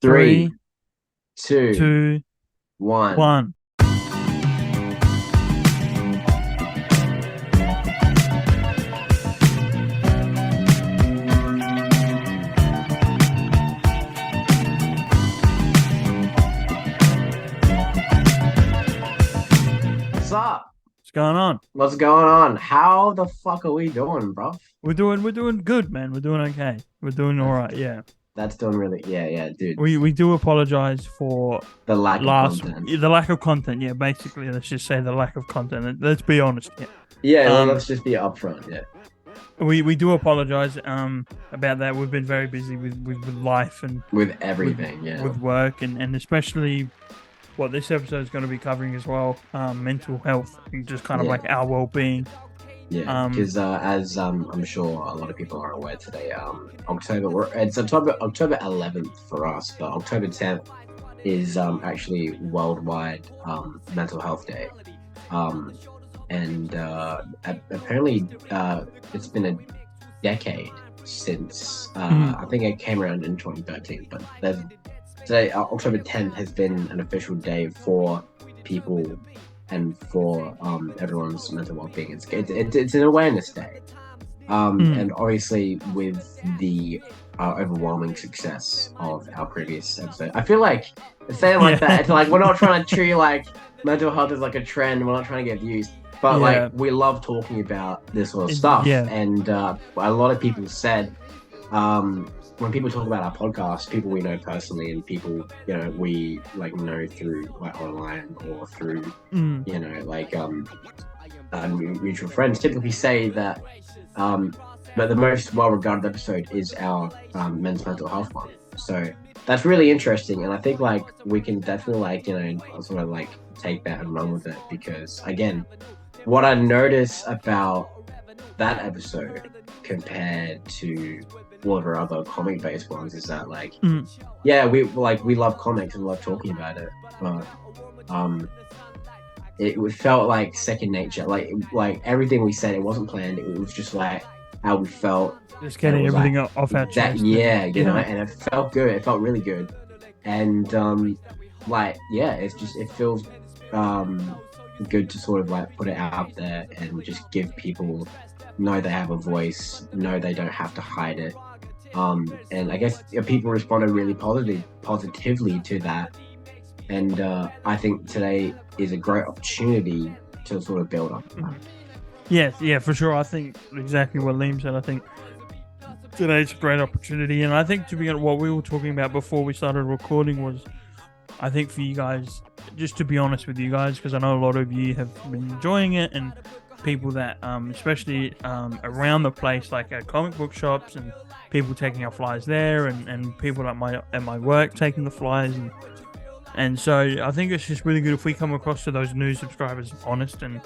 Three, Three, two, two, one. one. What's up? What's going on? What's going on? How the fuck are we doing, bro? We're doing good, man. We're doing okay. We're doing all That's right. Yeah. that's doing really, yeah, dude. We do apologize for The lack of last content. the lack of content. Yeah, basically, let's just say the lack of content. Let's be honest. Yeah. Yeah, Um, let's just be upfront. Yeah, we do apologize about that. We've been very busy with life and with with everything. Yeah, with work and especially what this episode is going to be covering as well, mental health and just kind of yeah, like our well-being. yeah. Um, Because as I'm sure a lot of people are aware today, it's October 11th for us, but October 10th is actually Worldwide Mental Health Day. Um, and apparently it's been a decade since I think it came around in 2013, but today October 10th has been an official day for people and for everyone's mental well-being. It's an awareness day, and obviously with the overwhelming success of our previous episode, I feel like saying like that, it's like we're not trying to treat like mental health as like a trend. We're not trying to get views, but Yeah. like we love talking about this sort of It's- stuff. yeah. And a lot of people said when people talk about our podcast, people we know personally and people we like know through like online or through like mutual friends typically say that but the most well-regarded episode is our men's mental health one. So that's really interesting, and I think like we can definitely like sort of like take that and run with it, because again, what I notice about that episode compared to all of our other comic-based ones is that like yeah, we love comics and love talking about it, but it felt like second nature. Like everything we said, it wasn't planned. It was just like how we felt. Just getting everything off our That chest. yeah, and it felt good. It felt really good, and like yeah, it feels good to sort of like put it out there and just give people know they have a voice, know they don't have to hide it. And I guess people responded really positively to that. And I think today is a great opportunity to sort of build on that. Yes, yeah, for sure. I think exactly what Liam said. I think today's a great opportunity, and I think to be honest, what we were talking about before we started recording was, I think for you guys, just to be honest with you guys, because I know a lot of you have been enjoying it, and people that, especially around the place, like at comic book shops, and people taking our flyers there, and people at my work taking the flyers, and so I think it's just really good if we come across to those new subscribers honest and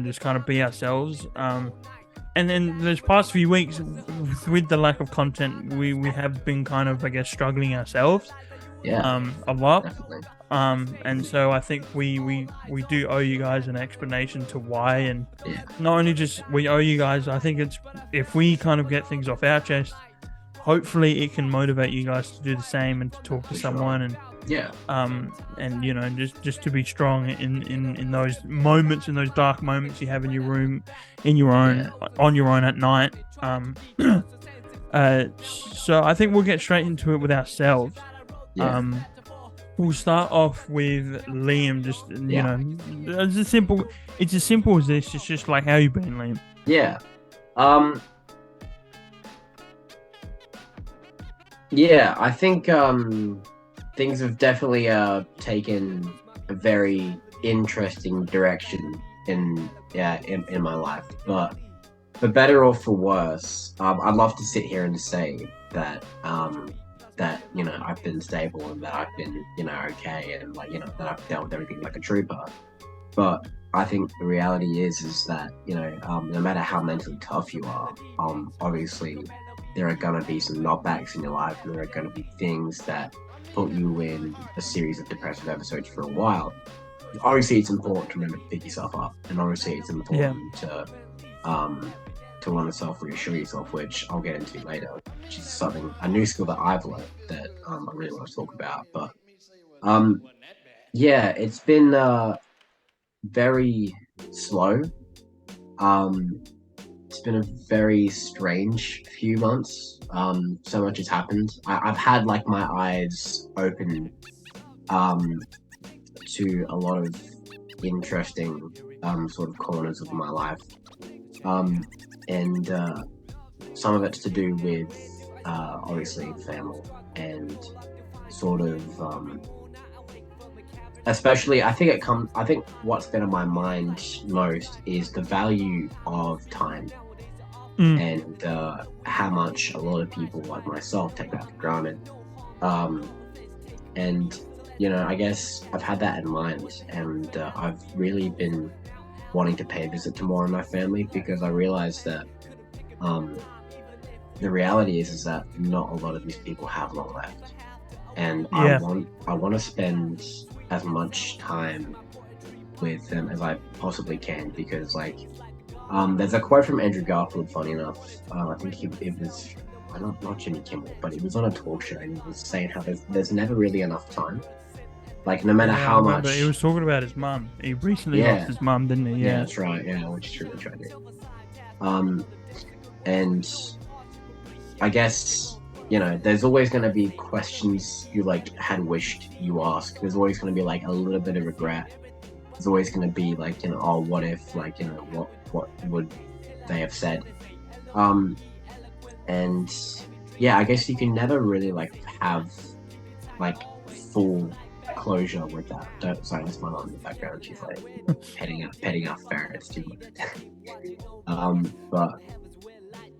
just kind of be ourselves. And then those past few weeks, with the lack of content, we have been kind of, I guess, struggling ourselves. Yeah, A lot. definitely. And so I think we do owe you guys an explanation to why, and Yeah, not only just we owe you guys. I think it's, if we kind of get things off our chest, hopefully it can motivate you guys to do the same and to talk to someone, and yeah, and just to be strong in those moments, in those dark moments you have in your room, in your own on your own at night. So I think we'll get straight into it with ourselves. yeah. We'll start off with Liam. Just Yeah. it's as simple as this. It's just like, how you been, Liam? Yeah. Yeah, I think things have definitely taken a very interesting direction in my life. But for better or for worse, I'd love to sit here and say that that I've been stable and that I've been okay, and like that I've dealt with everything like a trooper. But I think the reality is that no matter how mentally tough you are, obviously there are gonna be some knockbacks in your life, and there are gonna be things that put you in a series of depressive episodes for a while. Obviously, it's important to remember to pick yourself up, and obviously, it's important to want to self-reassure yourself, which I'll get into later. which is a new skill that I've learned that I really want to talk about. But yeah, it's been very slow. It's been a very strange few months. So much has happened. I've had like my eyes open to a lot of interesting sort of corners of my life. And some of it's to do with obviously family and sort of especially I think what's been on my mind most is the value of time and how much a lot of people like myself take that for granted. And I guess I've had that in mind, and I've really been wanting to pay a visit to more of my family, because I realized that the reality is that not a lot of these people have long left, and I want to spend as much time with them as I possibly can, because there's a quote from Andrew Garfield, funny enough. I think it was not Jimmy Kimmel, but he was on a talk show and he was saying how there's never really enough time. Like, no matter how much. He was talking about his mum. He recently lost his mum, didn't he? Yeah, that's right. Yeah, which is really tragic. And I guess, there's always going to be questions you had wished you asked. There's always going to be a little bit of regret. There's always going to be oh, what if, what would they have said? And yeah, I guess you can never really have full closure with that. Sorry, that's my mom in the background. She's petting our ferrets too much. But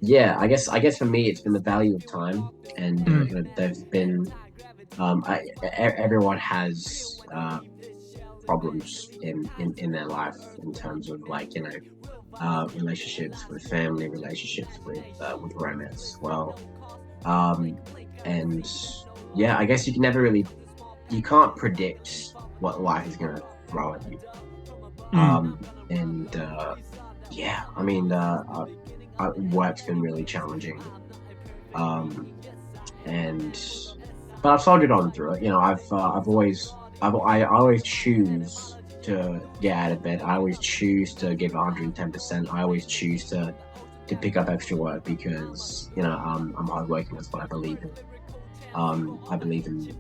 yeah, I guess for me it's been the value of time, and there's been everyone has problems in their life in terms of relationships with family, relationships with romance as well. And yeah, I guess you can't predict what life is going to throw at you. And yeah, I mean, work's been really challenging. But I've soldiered on through it. I always choose to get out of bed. I always choose to give 110%. I always choose to pick up extra work, because I'm hardworking. That's what I believe in. I believe in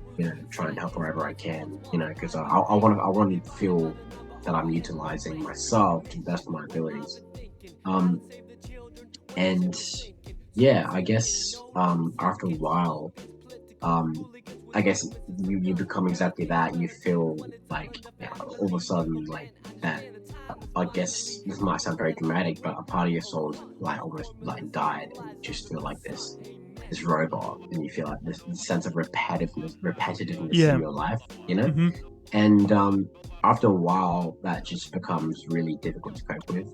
trying to help wherever I can. Because I want to feel that I'm utilizing myself to the best of my abilities. And yeah, I guess after a while, I guess you become exactly that. You feel all of a sudden that. I guess this might sound very dramatic, but a part of your soul is almost died, and you just feel like this robot, and you feel this sense of repetitiveness in your life, And after a while, that just becomes really difficult to cope with,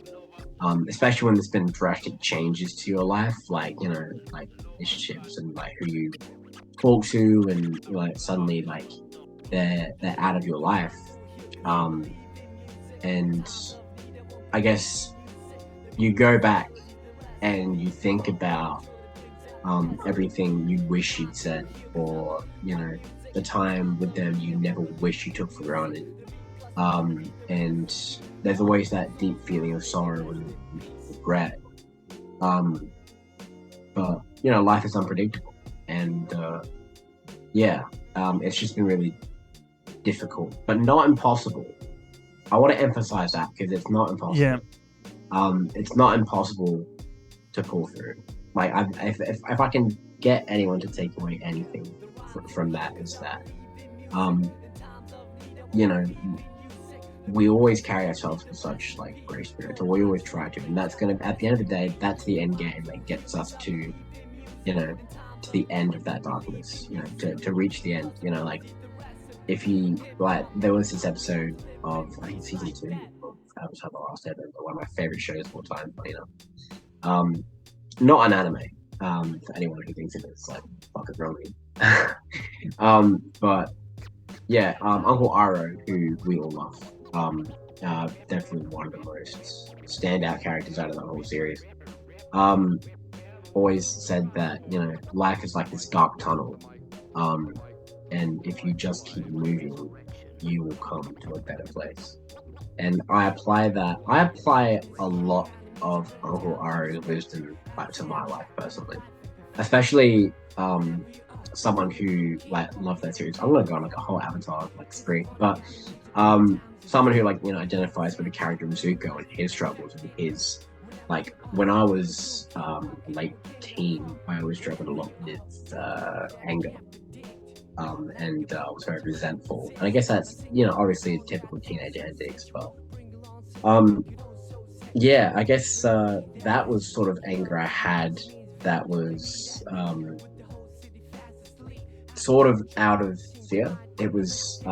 especially when there's been drastic changes to your life, relationships and who you talk to, and suddenly they're out of your life, and I guess you go back and you think about everything you wish you'd said, or the time with them you never wish you took for granted, and there's always that deep feeling of sorrow and regret, but life is unpredictable, and it's just been really difficult, but not impossible. I want to emphasize that, because it's not impossible. Yeah. It's not impossible to pull through. If I can get anyone to take away anything from that, is that, we always carry ourselves with such great spirits, or we always try to, and that's gonna, at the end of the day, that's the end game that gets us to, to the end of that darkness. To reach the end. If you there was this episode of, I think, season 2 of Avatar: The Last Airbender, one of my favorite shows of all time, funny enough. Not an anime, for anyone who thinks it is, fuck it, wrong. But yeah, Uncle Iroh, who we all love, definitely one of the most standout characters out of the whole series. always said that, you know, life is like this dark tunnel. And if you just keep moving, you will come to a better place. And I apply a lot of Uncle Ari's wisdom like to my life personally. Especially someone who like loved that series. I'm gonna go on like a whole Avatar like spree, but someone who like, you know, identifies with the character of Zuko and his struggles and his like when I was late teen, I always struggled a lot with anger. And was very resentful. And I guess that's, you know, obviously typical teenage antics, but yeah, I guess that was sort of anger I had that was sort of out of fear. It was,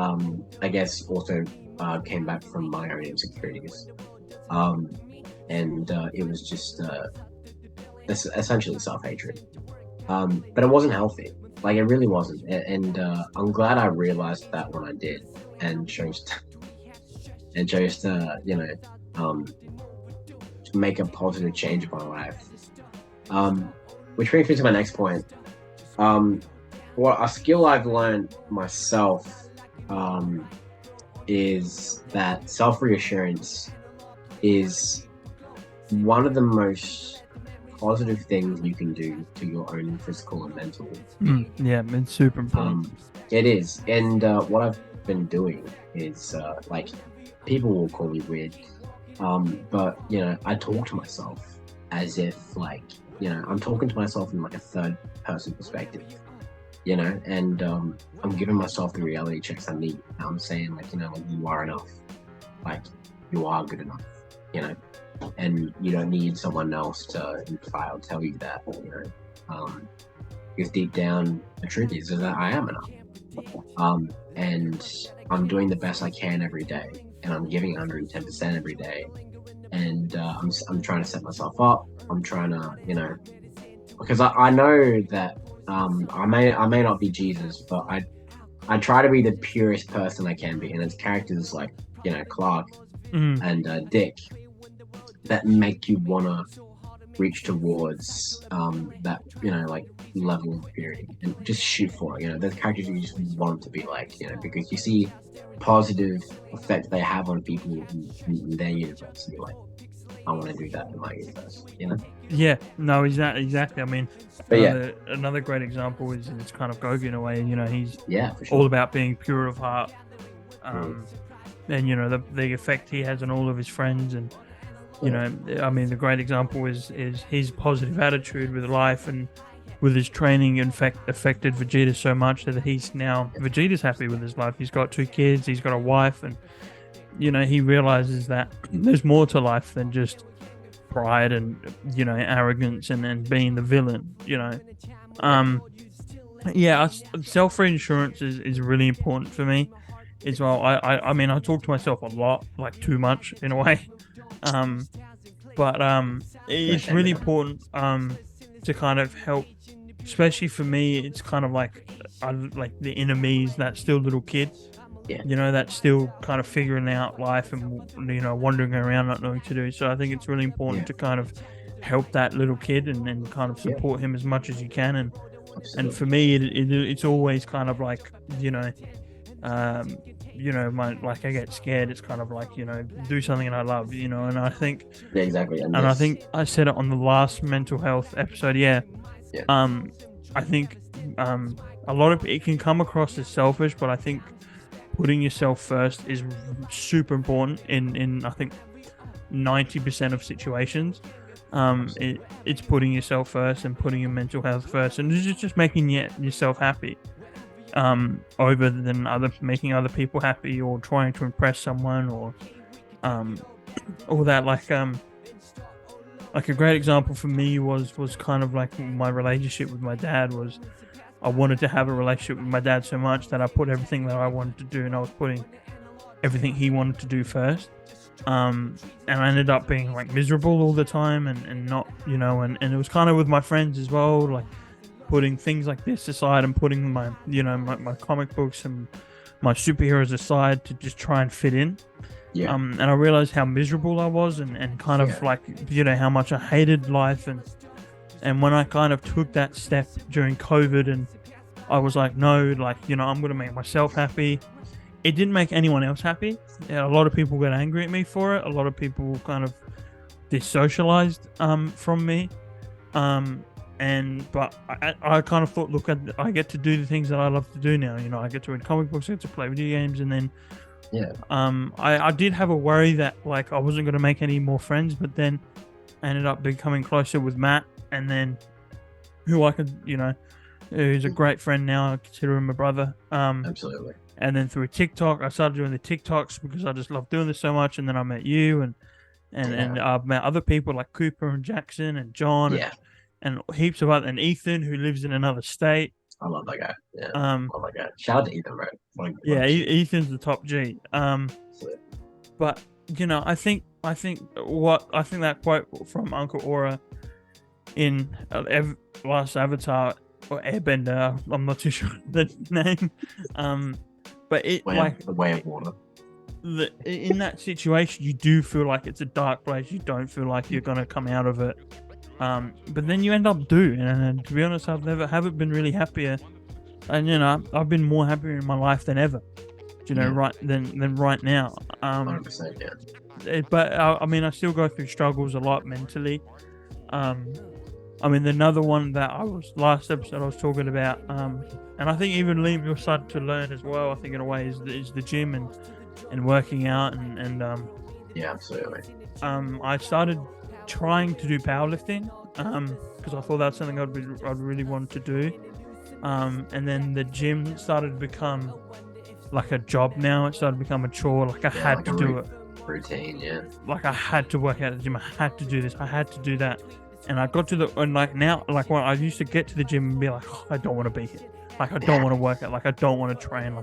I guess, also came back from my own insecurities. And it was just essentially self-hatred. But it wasn't healthy. Like, it really wasn't. And I'm glad I realized that when I did and chose to, you know, to make a positive change in my life. Which brings me to my next point. What a skill I've learned myself is that self-reassurance is one of the most positive things you can do to your own physical and mental. Yeah, it's super important. It is. And what I've been doing is like, people will call me weird, but you know, I talk to myself as if like, you know, I'm talking to myself in like a third person perspective, you know, and I'm giving myself the reality checks I need. I'm saying like, you know, like, you are enough, like you are good enough, you know, and you don't need someone else to imply or tell you that, you know, because deep down the truth is that I am enough, and I'm doing the best I can every day, and I'm giving 110% every day, and I'm trying to set myself up. I'm trying to, you know, because I know that I may not be Jesus, but I try to be the purest person I can be, and it's characters like, you know, Clark and Dick that make you wanna reach towards that, you know, like level of purity and just shoot for it. You know, there's characters you just want to be like, you know, because you see positive effect they have on people in their universe, and you're like, I want to do that in my universe, you know? Yeah, no, exactly. I mean, But another great example is kind of Gogi in a way. You know, he's for sure. all about being pure of heart, and you know the effect he has on all of his friends, and you know, I mean, the great example is his positive attitude with life, and with his training, in fact, affected Vegeta so much that Vegeta's happy with his life. He's got 2 kids, he's got a wife, and you know, he realizes that there's more to life than just pride and, you know, arrogance and being the villain, you know. Yeah, self-reassurance is really important for me as well. I mean, I talk to myself a lot, like too much in a way. But it's really important to kind of help, especially for me. It's kind of like the inner me's that still little kid. Yeah. You know, that's still kind of figuring out life and, you know, wandering around not knowing what to do. So I think it's really important to kind of help that little kid and kind of support him as much as you can. And for me, it's always kind of like, you know, I get scared. It's kind of like, you know, do something that I love, you know. And I think exactly. And I think I said it on the last mental health episode. I think a lot of it can come across as selfish, but I think putting yourself first is super important in I think 90% of situations. It's putting yourself first and putting your mental health first, and it's just making yourself happy over than making other people happy or trying to impress someone or all that. Like a great example for me was kind of like my relationship with my dad. Was I wanted to have a relationship with my dad so much that I put everything that I wanted to do, and I was putting everything he wanted to do first. And I ended up being like miserable all the time and not, you know, and it was kind of with my friends as well, like putting things like this aside and putting my, you know, my comic books and my superheroes aside to just try and fit in. Yeah. And I realized how miserable I was and kind of like, you know, how much I hated life and And when I kind of took that step during COVID, and I was like, no, like, you know, I'm going to make myself happy. It didn't make anyone else happy. Yeah, a lot of people got angry at me for it. A lot of people kind of dissocialized from me. But I kind of thought, look, I get to do the things that I love to do now. You know, I get to read comic books, I get to play video games, and then I did have a worry that like I wasn't going to make any more friends, but then I ended up becoming closer with Matt, and then who I could, you know, who's a great friend now. I consider him a brother. Absolutely. And then through TikTok, I started doing the TikToks because I just love doing this so much. And then I met you, and I've met other people like Cooper and Jackson and John, and heaps of other, and Ethan, who lives in another state. I love that guy. Yeah. Oh my god! Shout out to Ethan, bro. Ethan's the top G. But you know, I think that quote from Uncle Aura in Last Avatar or Airbender, I'm not too sure the name. But it the way of water. In that situation, you do feel like it's a dark place. You don't feel like you're gonna come out of it. But then you end up doing, and to be honest, haven't been really happier, and you know, I've been more happier in my life than ever. You know, than right now. 100%, yeah. But I mean, I still go through struggles a lot mentally. I mean, another one that last episode I was talking about, and I think even Liam, you're starting to learn as well. I think in a way is the gym and working out and yeah, absolutely. I started trying to do powerlifting because I thought that's something I'd really want to do, and then the gym started to become like a job now. It started to become a chore. Like I had to do it. Routine, yeah. Like I had to work out at the gym. I had to do this. I had to do that. And I got to and like now, like when I used to get to the gym and be like, oh, I don't want to be here. Like I don't want to work out. Like I don't want to train.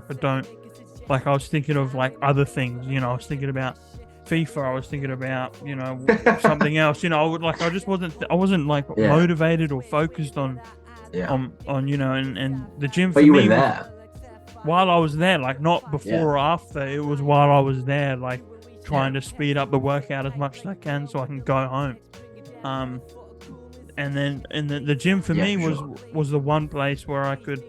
Like I was thinking of like other things. You know, I was thinking about FIFA. I was thinking about, you know, something else. You know, I just wasn't like motivated or focused on you know, and the gym for me. But you were there. While I was there, like not before or after, it was while I was there, like trying to speed up the workout as much as I can so I can go home. And then the gym for me was the one place where I could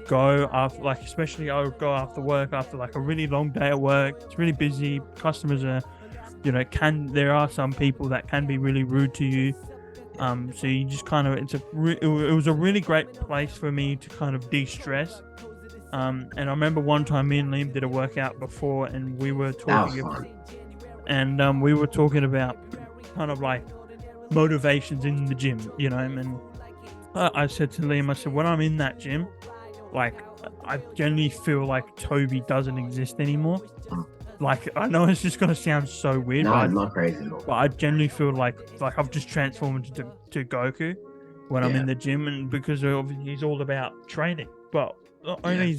go after, like, especially I would go after work, after like a really long day at work. It's really busy. Customers are, you know, there are some people that can be really rude to you. So you just kind of, it was a really great place for me to kind of de-stress. And I remember one time me and Liam did a workout before, and we were talking about kind of like motivations in the gym, you know. And I said to Liam, I said, when I'm in that gym, like I generally feel like Toby doesn't exist anymore. Like I know it's just gonna sound so weird. No, I'm not crazy at all. But I generally feel like I've just transformed to Goku when I'm in the gym, and because he's all about training. But not only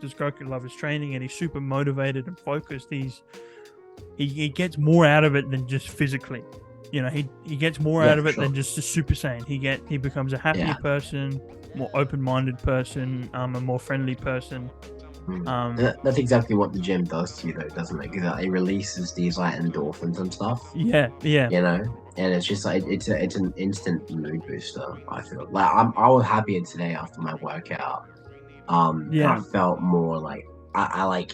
does Goku love his training, and he's super motivated and focused, he gets more out of it than just physically. You know, he gets more out of it than just a Super Saiyan. He becomes a happier person, more open-minded person, a more friendly person. That's exactly what the gym does to you, though, doesn't it? Because it releases these like endorphins and stuff. Yeah. You know, and it's just like it's an instant mood booster. I feel like I was happier today after my workout. And I felt more like I like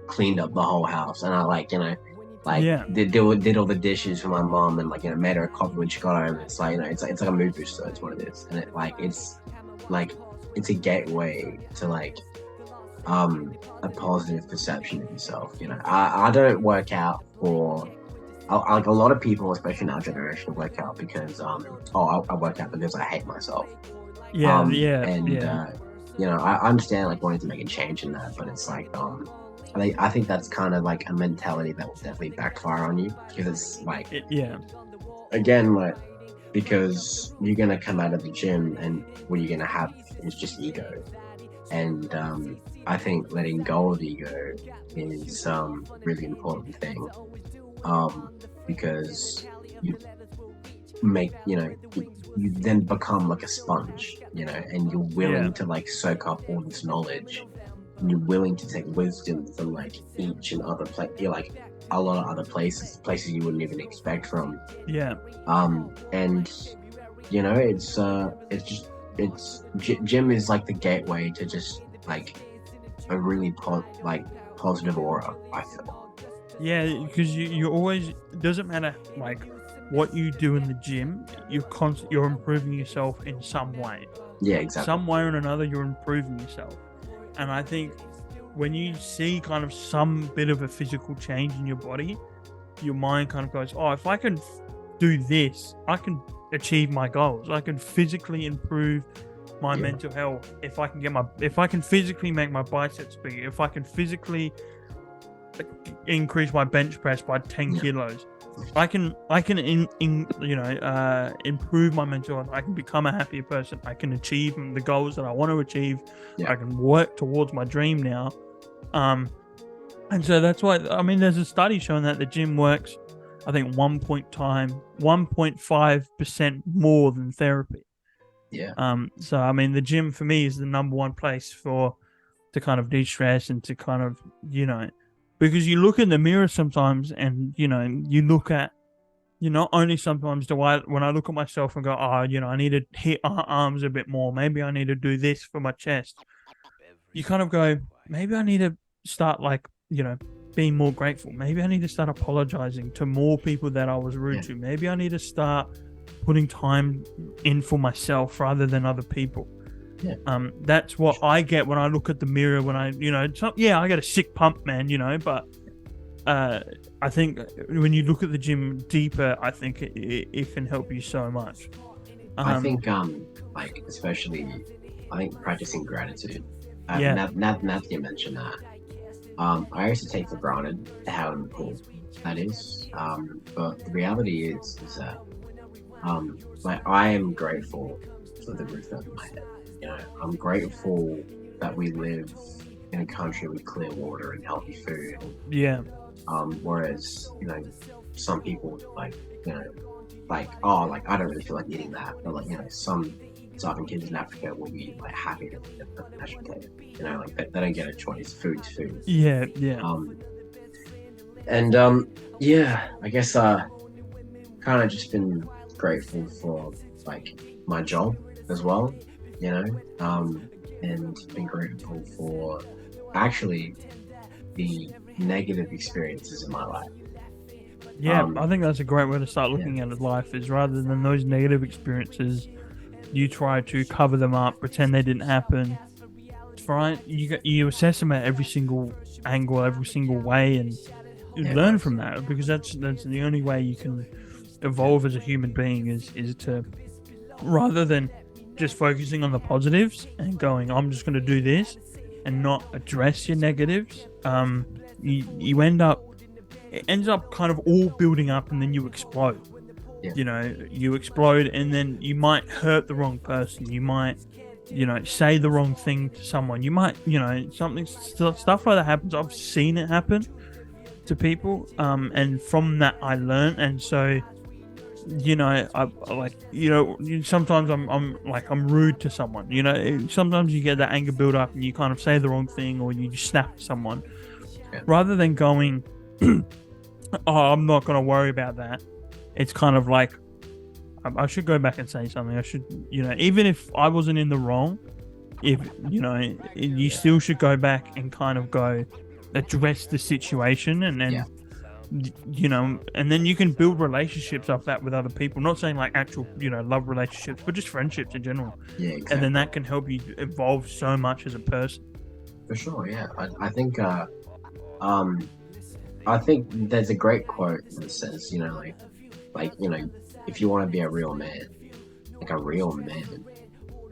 cleaned up the whole house, and I like, you know, like did all the dishes for my mom, and like, you know, made her a coffee when she got home. It's like, you know, it's like a mood booster. That's what it is, and it's a gateway to like a positive perception of yourself. You know, I don't work out for like a lot of people, especially in our generation, work out because I work out because I hate myself. You know, I understand like wanting to make a change in that, but it's like I think that's kind of like a mentality that will definitely backfire on you, because it's like again, like, because you're gonna come out of the gym and what you're gonna have is just ego, and I think letting go of ego is really important thing, because you make, you know, you then become like a sponge, you know, and you're willing to like soak up all this knowledge, and you're willing to take wisdom from like each and other place, like a lot of other places you wouldn't even expect from. And you know, gym is like the gateway to just like a really positive aura, I feel. Yeah, because you always, it doesn't matter like what you do in the gym, you're improving yourself in some way. Yeah, exactly. Some way or another, you're improving yourself. And I think when you see kind of some bit of a physical change in your body, your mind kind of goes, oh, if I can do this, I can achieve my goals. I can physically improve my mental health. If I can physically make my biceps bigger, if I can physically increase my bench press by 10 kilos, I can improve my mental health. I can become a happier person. I can achieve the goals that I want to achieve. I can work towards my dream now. And so that's why, I mean, there's a study showing that the gym works, I think 1.5% more than therapy. So I mean, the gym for me is the number one place to kind of de-stress and to kind of, because you look in the mirror sometimes and, you look at, not only sometimes when I look at myself and go, I need to hit our arms a bit more. Maybe I need to do this for my chest. You kind of go, maybe I need to start being more grateful. Maybe I need to start apologizing to more people that I was rude to. Maybe I need to start putting time in for myself rather than other people. That's what I get when I look at the mirror, when I, I get a sick pump, man, but I think when you look at the gym deeper, I think it can help you so much. I think, especially, I think practicing gratitude. Now that you mention that, I used to take for granted how important that is. But the reality is that, I am grateful for the roof over my head. I'm grateful that we live in a country with clear water and healthy food. Whereas, some people I don't really feel like eating that. But some Southern kids in Africa will be happy to eat a mashed potato. They don't get a choice. Food's food. Yeah. I guess kind of just been grateful for my job as well, and been grateful for actually the negative experiences in my life. I think that's a great way to start looking at life, is rather than those negative experiences, you try to cover them up, pretend they didn't happen. You assess them at every single angle, every single way, and you learn from that, because that's the only way you can evolve as a human being is to, rather than just focusing on the positives and going, I'm just going to do this, and not address your negatives. It ends up kind of all building up, and then you explode. You explode, and then you might hurt the wrong person. You might, say the wrong thing to someone. You might, stuff like that happens. I've seen it happen to people, and from that I learned. And so, sometimes I'm rude to someone. Sometimes you get that anger build up, and you kind of say the wrong thing, or you just snap at someone, rather than going, I'm not going to worry about that. It's kind of like, I should go back and say something. I should, even if I wasn't in the wrong, you still should go back and kind of go address the situation, and then, and then you can build relationships off that with other people. Not saying actual, love relationships, but just friendships in general. Yeah, exactly. And then that can help you evolve so much as a person. For sure, yeah. I think there's a great quote that says, if you want to be a real man,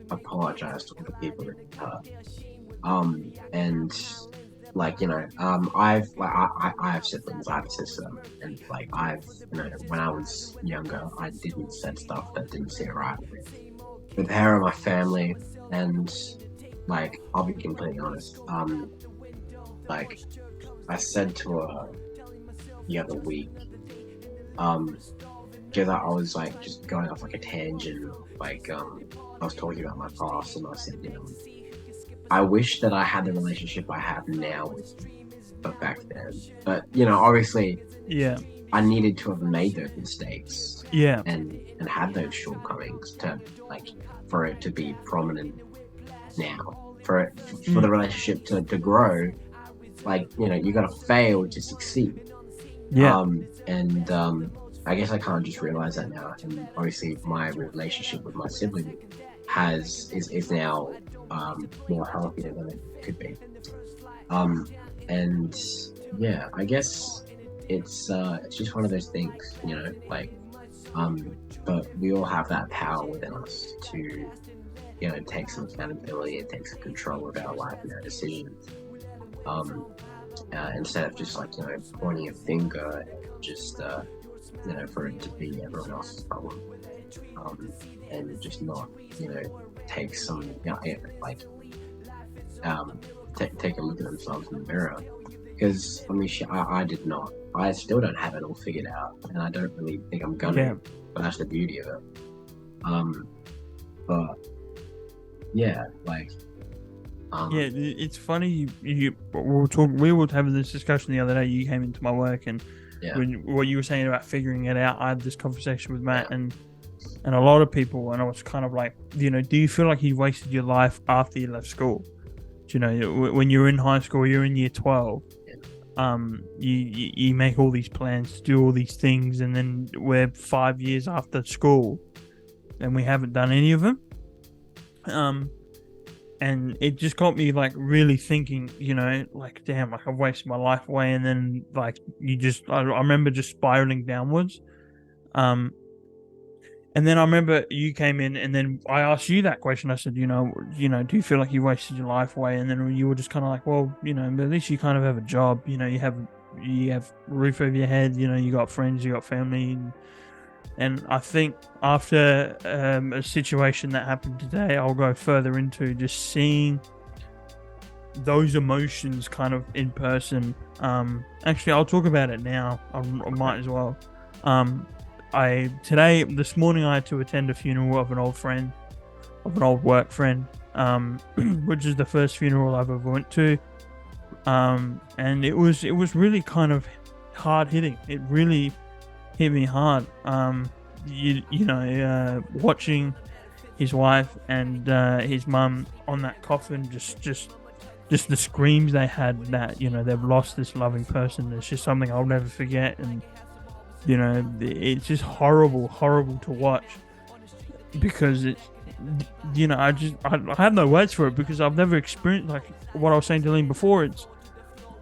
apologize to all the people that you hurt. I have siblings, I have a sister, and when I was younger, I didn't say stuff that didn't sit right with her and my family, and I'll be completely honest. I said to her the other week, because I was just going off a tangent, I was talking about my past, and I said, I wish that I had the relationship I have now with you, but back then. But obviously, I needed to have made those mistakes. Yeah. And had those shortcomings to for it to be prominent now. For the relationship to grow, you got to fail to succeed. Yeah. I guess I can't just realize that now. And obviously, my relationship with my sibling is now more healthier than it could be. And yeah, I guess it's just one of those things, but we all have that power within us to, take some accountability and take some control of our life and our decisions. Instead of just pointing a finger and just for it to be everyone else's problem, and just not take some take a look at themselves in the mirror, because I did not. I still don't have it all figured out, and I don't really think I'm gonna. Yeah. But that's the beauty of it. But yeah, yeah, it's funny. We were having this discussion the other day. You came into my work, and what you were saying about figuring it out, I had this conversation with Matt and a lot of people, and I was kind of like, do you feel like you wasted your life after you left school? When you're in high school, you're in year 12. You make all these plans to do all these things, and then we're 5 years after school, and we haven't done any of them. And it just got me really thinking, damn, I've wasted my life away. And then I remember just spiraling downwards. And then I remember you came in, and then I asked you that question. I said, do you feel like you wasted your life away? And then you were just kind of like, well, but at least you kind of have a job. You have a roof over your head. You got friends, you got family. And I think after a situation that happened today, I'll go further into just seeing those emotions kind of in person. Actually, I'll talk about it now. I might as well. This morning I had to attend a funeral of an old work friend, which is the first funeral I've ever went to. And it was really kind of hard hitting. It really hit me hard. Watching his wife and his mum on that coffin, just the screams they had, that they've lost this loving person. It's just something I'll never forget. And it's just horrible to watch, because it's I have no words for it, because I've never experienced, what I was saying to Liam before. It's,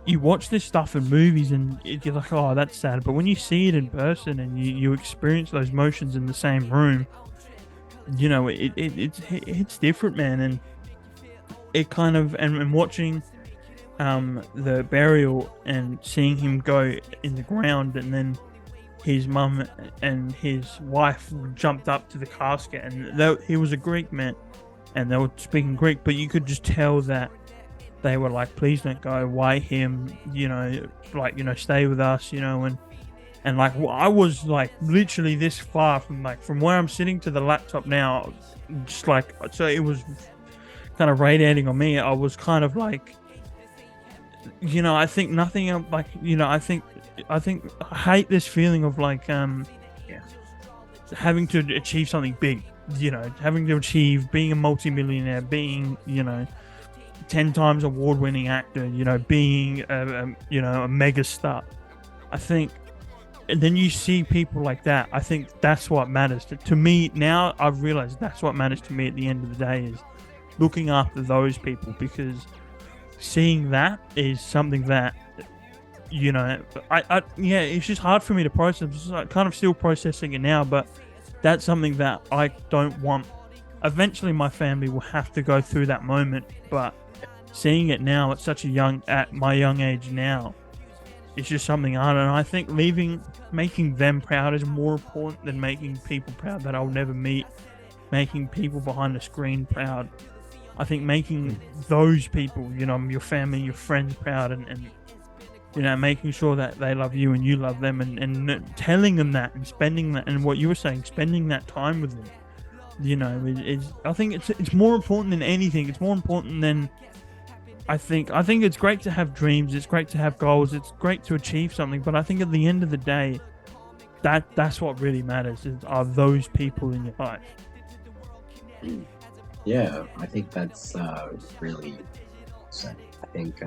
you watch this stuff in movies and you're like, oh, that's sad. But when you see it in person and you experience those emotions in the same room, it's different, man. And it kind of, and watching the burial and seeing him go in the ground, and then his mum and his wife jumped up to the casket, and he was a Greek man, and they were speaking Greek, but you could just tell that they were like, please don't go, why him, stay with us, and I was literally this far from where I'm sitting to the laptop now, just so it was kind of radiating on me. I was kind of I think nothing of I think I hate this feeling of having to achieve something big, having to achieve being a multimillionaire, being 10 times award-winning actor, being a mega star. I think, and then you see people like that. I think that's what matters to me now. I've realized that's what matters to me at the end of the day, is looking after those people, because seeing that is something that it's just hard for me to process. I'm kind of still processing it now, but that's something that I don't want. Eventually my family will have to go through that moment, but seeing it now at my young age now, it's just something hard. And I think making them proud is more important than making people proud that I'll never meet, making people behind the screen proud. I think making those people, your family, your friends proud, and making sure that they love you and you love them, and telling them that, and spending that, and what you were saying, spending that time with them. I think it's more important than anything. It's more important than, I think it's great to have dreams, it's great to have goals, it's great to achieve something, but I think at the end of the day, that's what really matters, are those people in your life. Yeah, I think that's really sad. I think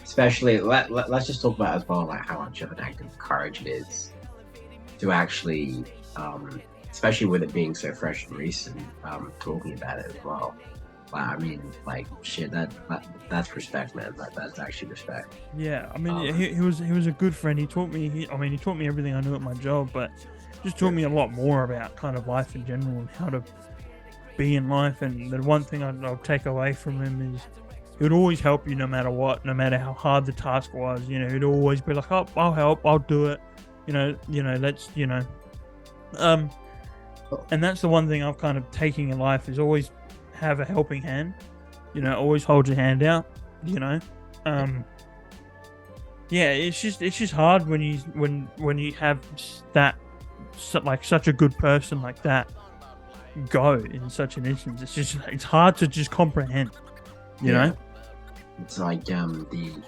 especially let's just talk about as well like how much of an act of courage it is to actually especially with it being so fresh and recent, talking about it as well. Like, I mean, like shit, that's respect, man. That's actually respect. Yeah, I mean, he was a good friend. He taught me. He taught me everything I knew at my job, but just taught me a lot more about kind of life in general and how to be in life. And the one thing I'll take away from him is he would always help you no matter what, no matter how hard the task was. You know, he'd always be like, "Oh, I'll help. I'll do it." Let's and that's the one thing I've kind of taken in life is always have a helping hand. You know, always hold your hand out. You know, yeah, it's just hard when you have that like such a good person like that go in such an instance. It's hard to just comprehend. You know, it's like the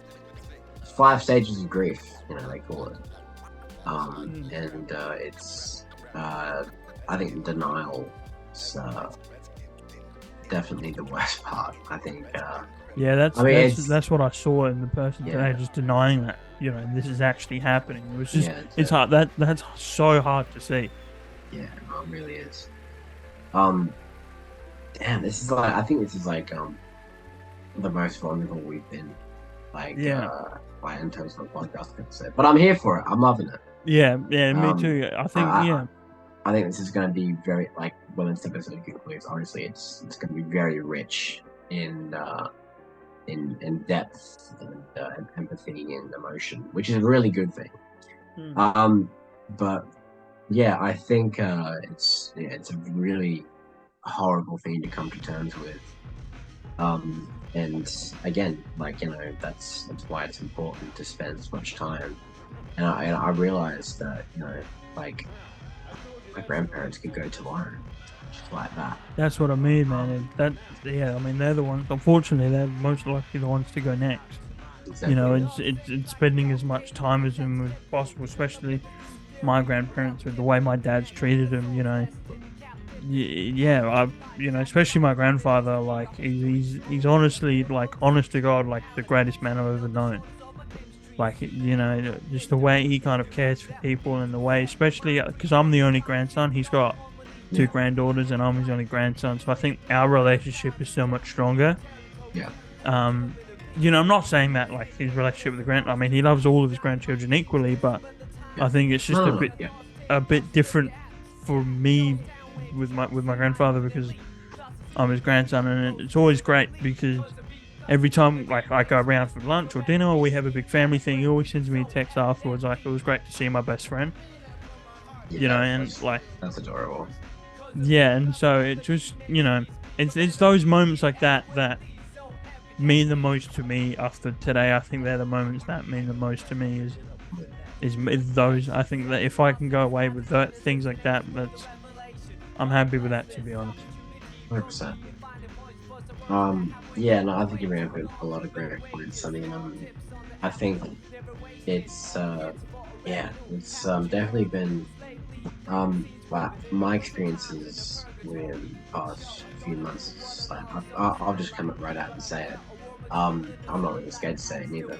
5 stages of grief. You know, they call it. And it's I think denial is definitely the worst part. I think. Yeah, that's what I saw in the person today, just denying that, you know, this is actually happening. It was just, it's hard. That's so hard to see. Yeah, it really is. Damn, this is like, I think this is like the most vulnerable we've been, like, like in terms of podcast episode. But I'm here for it. I'm loving it. Yeah, me too. I think, I think this is going to be very, like, when this episode concludes, honestly, it's going to be very rich in depth and empathy and emotion, which is a really good thing. But yeah, I think it's a really horrible thing to come to terms with. And again, like, you know, that's why it's important to spend as much time. And I realized that, you know, like, my grandparents could go tomorrow, just like that. That's what I mean, man. I mean, they're the ones. Unfortunately, they're most likely the ones to go next. Exactly. You know, it's spending as much time with them as possible, especially my grandparents with the way my dad's treated them. You know, especially my grandfather. Like, he's honestly, like, honest to God, like the greatest man I've ever known. Like, you know, just the way he kind of cares for people, and the way, especially because I'm the only grandson. He's got 2 granddaughters, and I'm his only grandson. So I think our relationship is so much stronger. Yeah. You know, I'm not saying that like his relationship with I mean, he loves all of his grandchildren equally, but I think it's just a bit different for me with my grandfather, because I'm his grandson, and it's always great because every time, like, I go around for lunch or dinner, or we have a big family thing, he always sends me a text afterwards, like, it was great to see my best friend. Yeah, you know, and like, that's adorable. Yeah, and so it just, you know, it's those moments like that mean the most to me after today. I think they're the moments that mean the most to me is those. I think that if I can go away with things like that, I'm happy with that, to be honest. 100%. Yeah, no, I think you ran up a lot of great points. I mean, I think it's definitely been my experiences with the past few months is like, I'll just come right out and say it. I'm not really scared to say it either.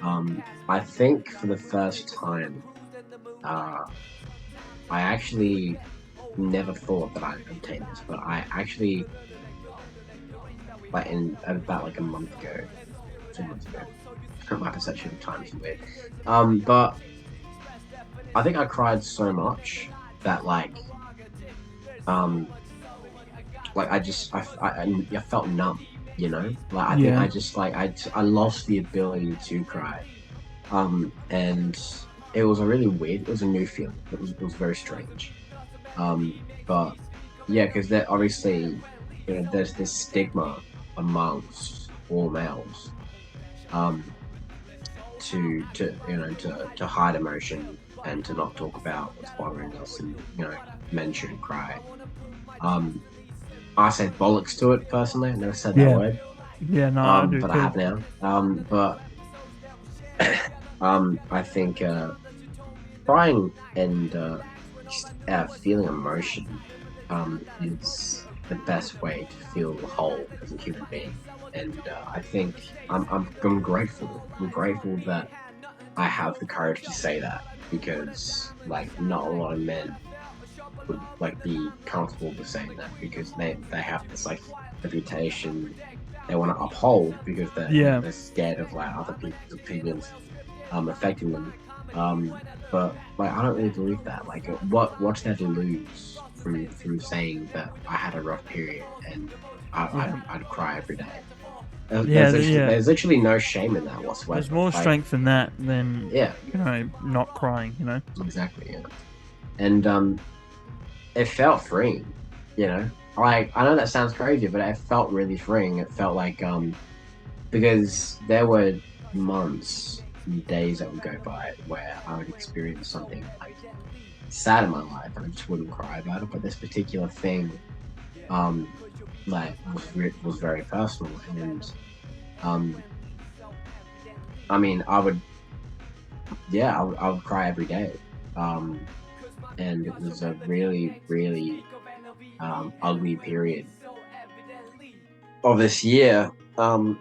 I think for the first time, I actually never thought that I'd obtain this, but I actually, like, about like a month ago, 2 months ago, my perception of time is weird. But I think I cried so much that I felt numb, you know. Like, I think I just I lost the ability to cry, and it was a really weird. It was a new feeling. It was very strange. But yeah, because there obviously, you know, there's this stigma amongst all males, to hide emotion and to not talk about what's bothering us, and, you know, men shouldn't cry. I said bollocks to it personally. I never said that word. Yeah, no, I do but too. I have now. But I think crying and feeling emotion is the best way to feel whole as a human being. And I think I'm grateful. I'm grateful that I have the courage to say that, because like not a lot of men would like be comfortable with saying that, because they have this like reputation they want to uphold, because they're scared of like other people's opinions affecting them. But like I don't really believe that. Like what's there to lose through saying that I had a rough period and I'd cry every day. There's literally no shame in that whatsoever. There's more strength in that than yeah, not crying. Exactly. Yeah, and it felt freeing. Like I know that sounds crazy, but it felt really freeing. It felt like because there were months and days that would go by where I would experience something like sad in my life and I just wouldn't cry about it. But this particular thing, like was very personal, and I mean I would cry every day, and it was a really really ugly period of this year, and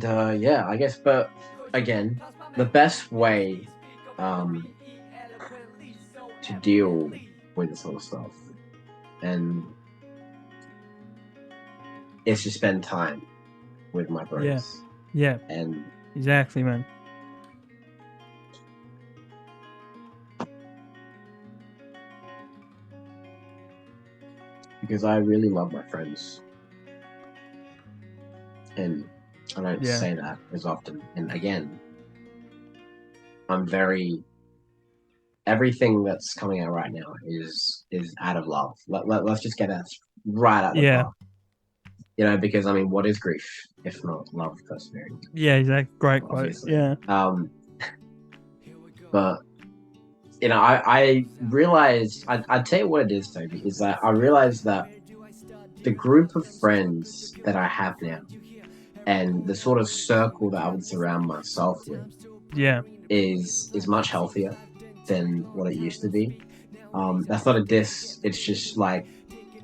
I guess, but again, the best way to deal with this sort of stuff and is to spend time with my bros. Yeah, and exactly, man. because I really love my friends, and I don't say that as often. And again, everything that's coming out right now is out of love. Let's just get that right out the bar. Because I mean, what is grief if not love persevering? Yeah, exactly. Great quote. Yeah. But I realized, I'd tell you what it is, Toby, is that I realized that the group of friends that I have now and the sort of circle that I would surround myself with is much healthier than what it used to be. That's not a diss. It's just like,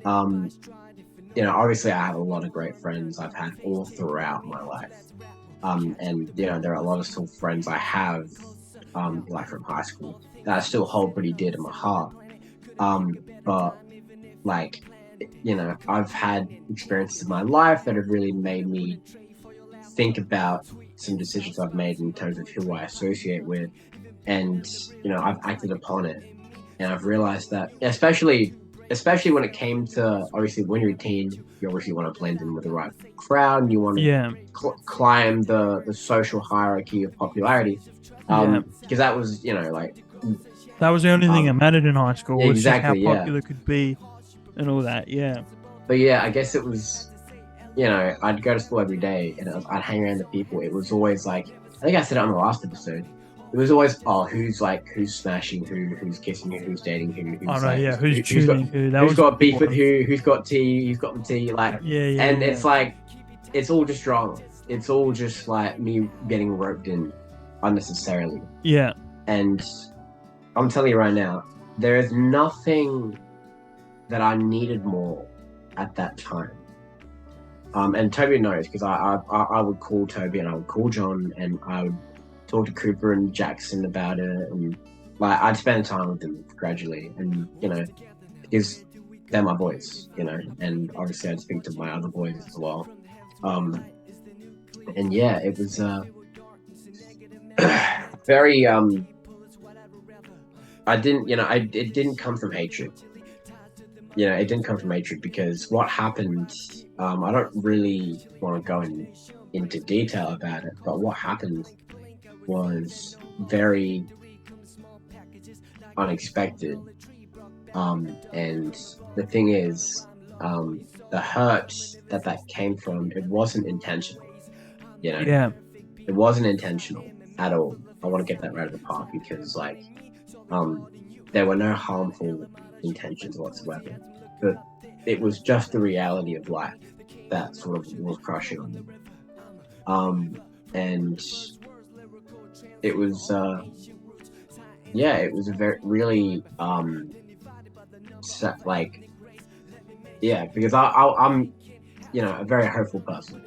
obviously I have a lot of great friends I've had all throughout my life. And there are a lot of still friends I have, like from high school, that I still hold pretty dear to my heart. But like, I've had experiences in my life that have really made me think about some decisions I've made in terms of who I associate with, and I've acted upon it, and I've realized that, especially when it came to, obviously when you're a teen, you obviously want to blend in with the right crowd, and you want to climb the social hierarchy of popularity, because that was that was the only thing that mattered in high school, was exactly, just how popular could be and all that. But I guess it was, I'd go to school every day and I'd hang around the people. It was always like, I think I said it on the last episode, it was always, who's smashing who's kissing who's dating who's got beef with who's got tea, who's got the tea, it's like, it's all just drama. It's all just like me getting roped in unnecessarily. And I'm telling you right now, there is nothing that I needed more at that time. And Toby knows, because I would call Toby and I would call John and I would talk to Cooper and Jackson about it, and I'd spend time with them gradually, and because they're my boys, and obviously I'd speak to my other boys as well. And it was very it didn't come from hatred. It didn't come from hatred, because what happened, I don't really want to go into detail about it, but what happened was very unexpected. And the thing is, the hurt that came from, it wasn't intentional. It wasn't intentional at all. I want to get that right at the park, because there were no harmful intentions whatsoever, but it was just the reality of life that sort of was crushing on me. And it was yeah, it was a very really like yeah, because I'm a very hopeful person.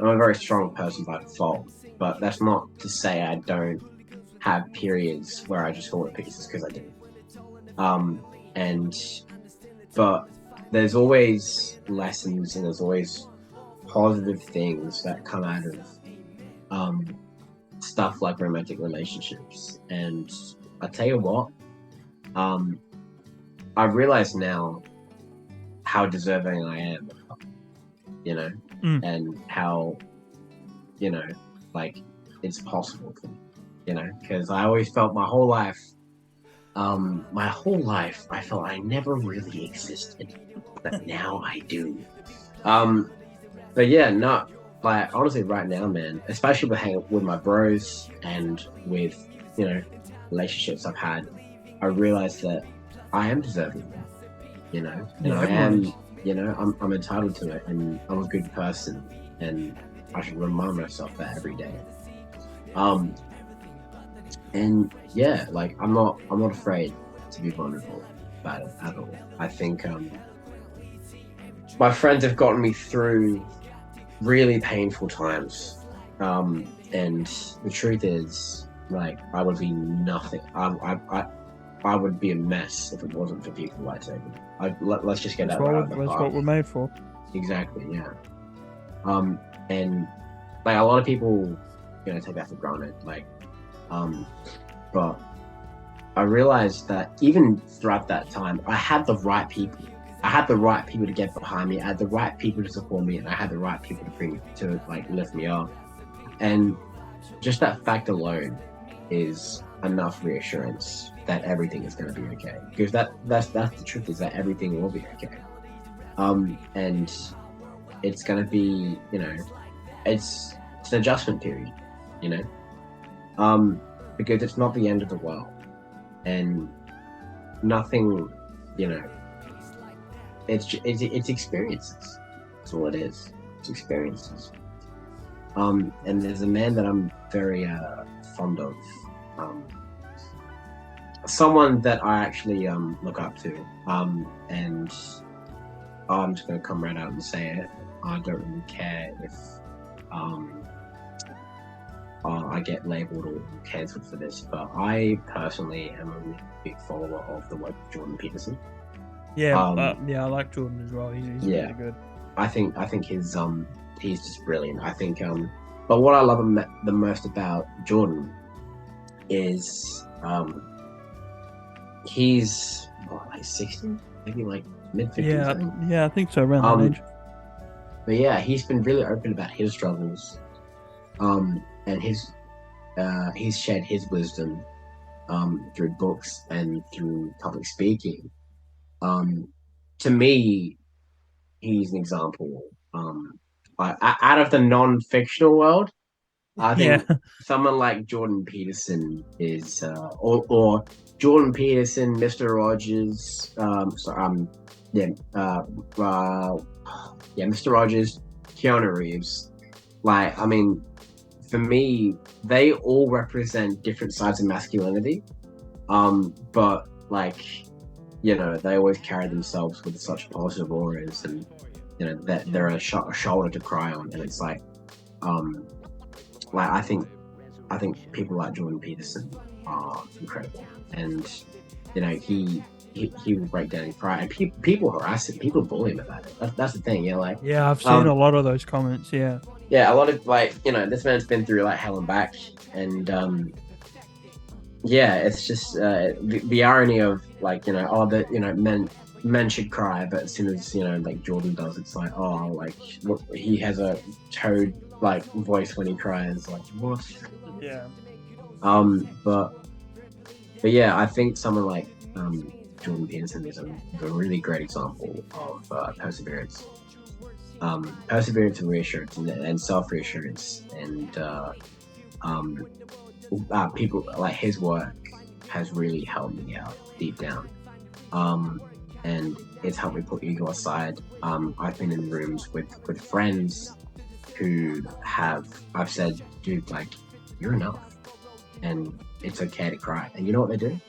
I'm a very strong person by default, but that's not to say I don't have periods where I just fall to pieces, because I do. And but there's always lessons and there's always positive things that come out of stuff like romantic relationships. And I tell you what, I realize now how deserving I am, and how, like, it's possible for me, because I always felt my whole life, I felt I never really existed, but now I do. But yeah, not like, honestly, right now, man, especially with hanging with my bros and with, relationships I've had, I realized that I am deserving, and I am, I'm entitled to it, and I'm a good person, and I should remind myself that every day. And yeah, like, I'm not afraid to be vulnerable about it at all. I think my friends have gotten me through really painful times, and the truth is, like, I would be nothing. I would be a mess if it wasn't for people like Toby. Let's just get that right. That's what we're made for. Exactly, yeah. And like, a lot of people, take that for granted. Like, but I realized that even throughout that time, I had the right people. I had the right people to get behind me. I had the right people to support me, and I had the right people to lift me up. And just that fact alone is enough reassurance that everything is going to be okay. Because that's the truth, is that everything will be okay. And it's going to be, it's an adjustment period, because it's not the end of the world, and nothing, it's experiences. That's all it is. It's experiences. And there's a man that I'm very fond of, someone that I actually look up to, and I'm just gonna come right out and say it. I don't really care if I get labelled or cancelled for this, but I personally am a really big follower of the work of Jordan Peterson. Yeah, I like Jordan as well. He's really good. I think his he's just brilliant. I think but what I love the most about Jordan is he's like 60, maybe like mid-50s. Yeah, I think so, around that age. But yeah, he's been really open about his struggles, and he's shared his wisdom through books and through public speaking. To me, he's an example. Out of the non-fictional world, I think someone like Jordan Peterson is, or Jordan Peterson, Mr. Rogers, Mr. Rogers, Keanu Reeves. Like, I mean, for me, they all represent different sides of masculinity, but like, they always carry themselves with such positive auras, and that they're a shoulder to cry on. And it's like I think people like Jordan Peterson are incredible, and he will break down and cry, and people harass him, people bully him about it. That's the thing. I've seen a lot of those comments. A lot of, this man's been through hell and back, and it's just the irony of men should cry, but as soon as Jordan does, it's like, he has a toad voice when he cries. Like, what? But yeah, I think someone like Jordan Peterson is a really great example of perseverance and reassurance, and self-reassurance, and people like his work has really helped me out deep down, and it's helped me put ego aside. I've been in rooms with friends who I've said, dude, you're enough, and it's okay to cry. And you know what they do?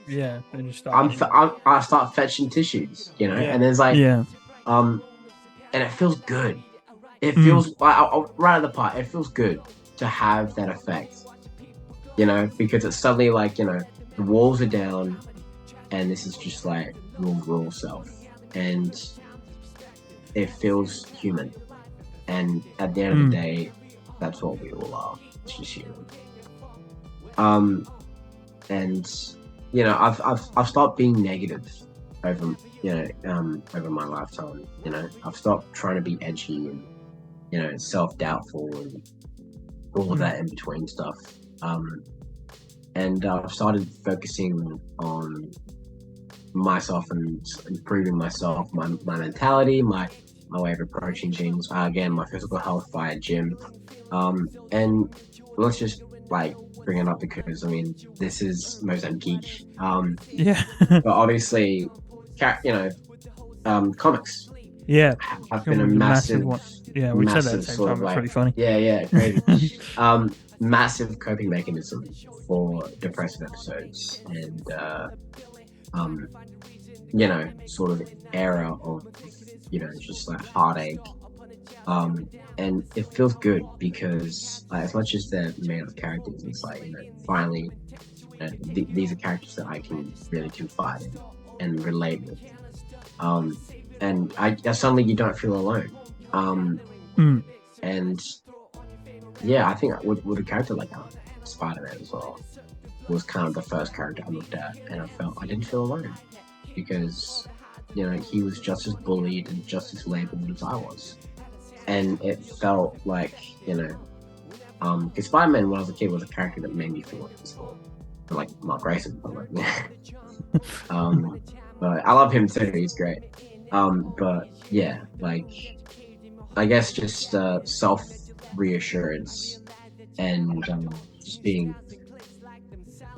Yeah, then you start. I start fetching tissues, you know, and there's and it feels good. It feels right at the part. It feels good to have that effect, you know, because it's suddenly like, you know, the walls are down, and this is just like your raw self, and it feels human. And at the end of the day, that's what we all are. It's just human. And you know, I've stopped being negative over over my lifetime. You know, I've stopped trying to be edgy and, you know, self-doubtful and all of that in between stuff. And I've started focusing on myself and improving myself, my mentality, my way of approaching things. Again, my physical health via gym. And let's just like bring it up because I mean this is Mozambique geek. But obviously, you know, comics. Have been a massive one. Yeah, we said that at the same time. It's pretty funny. Yeah, crazy. Massive coping mechanism for depressive episodes and you know, sort of era of, you know, just like heartache. And it feels good because as much as they're made of characters, it's like, you know, finally, these are characters that I can really confide in and relate with. And suddenly you don't feel alone. And yeah, I think with a character like Spider-Man as well was kind of the first character I looked at, and I didn't feel alone because, you know, he was just as bullied and just as labeled as I was. And it felt like, you know, because Spider-Man when I was a kid was a character that made me feel invisible. Like Mark Grayson, but but I love him too. He's great. But yeah, like I guess just self reassurance and just being.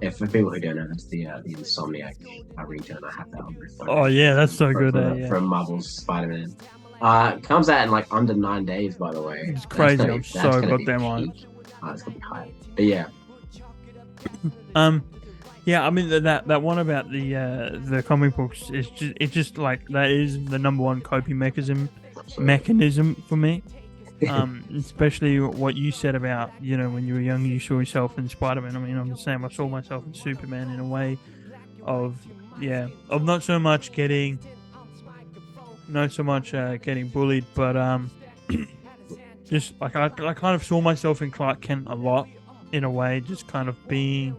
If for people who don't know, that's the Insomniac ringtone. I have that on my phone. Oh yeah, that's so good. From Marvel's Spider-Man. Comes out in like under 9 days, by the way. It's crazy. I'm so goddamn on. It's gonna be high. But yeah. Yeah, I mean that one about the comic books is just like that is the number one coping mechanism for me. Especially what you said about, you know, when you were young, you saw yourself in Spider-Man. I mean, I'm the same. I saw myself in Superman in a way of not so much getting bullied, but just like I kind of saw myself in Clark Kent a lot in a way, just kind of being,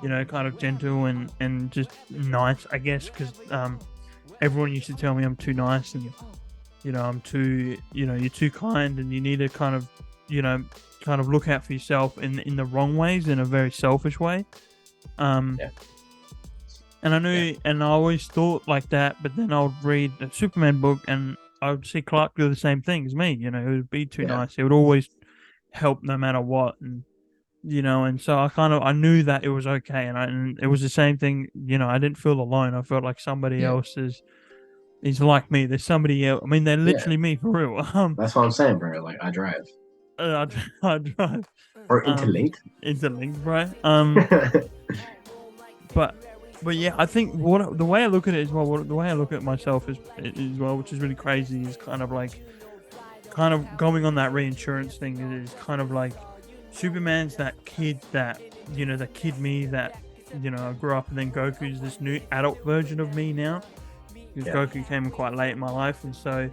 you know, kind of gentle and just nice, I guess, because everyone used to tell me I'm too nice and, you know, I'm too, you know, you're too kind and you need to kind of, you know, kind of look out for yourself in the wrong ways, in a very selfish way. And I knew, and I always thought like that, but then I would read a Superman book and I would see Clark do the same thing as me. You know, he would be too nice. He would always help no matter what. And, you know, and so I knew that it was okay. And it was the same thing, you know, I didn't feel alone. I felt like somebody else is like me. There's somebody else. I mean, they're literally me for real. That's what I'm saying, bro. Like, I drive. I drive. Or interlink. Interlink, right? But yeah, I think the way I look at it as well, the way I look at myself is well, which is really crazy, is kind of going on that reinsurance thing. Is kind of like Superman's that kid that, you know, the kid me that, you know, I grew up, and then Goku's this new adult version of me now. Because Goku came in quite late in my life, and so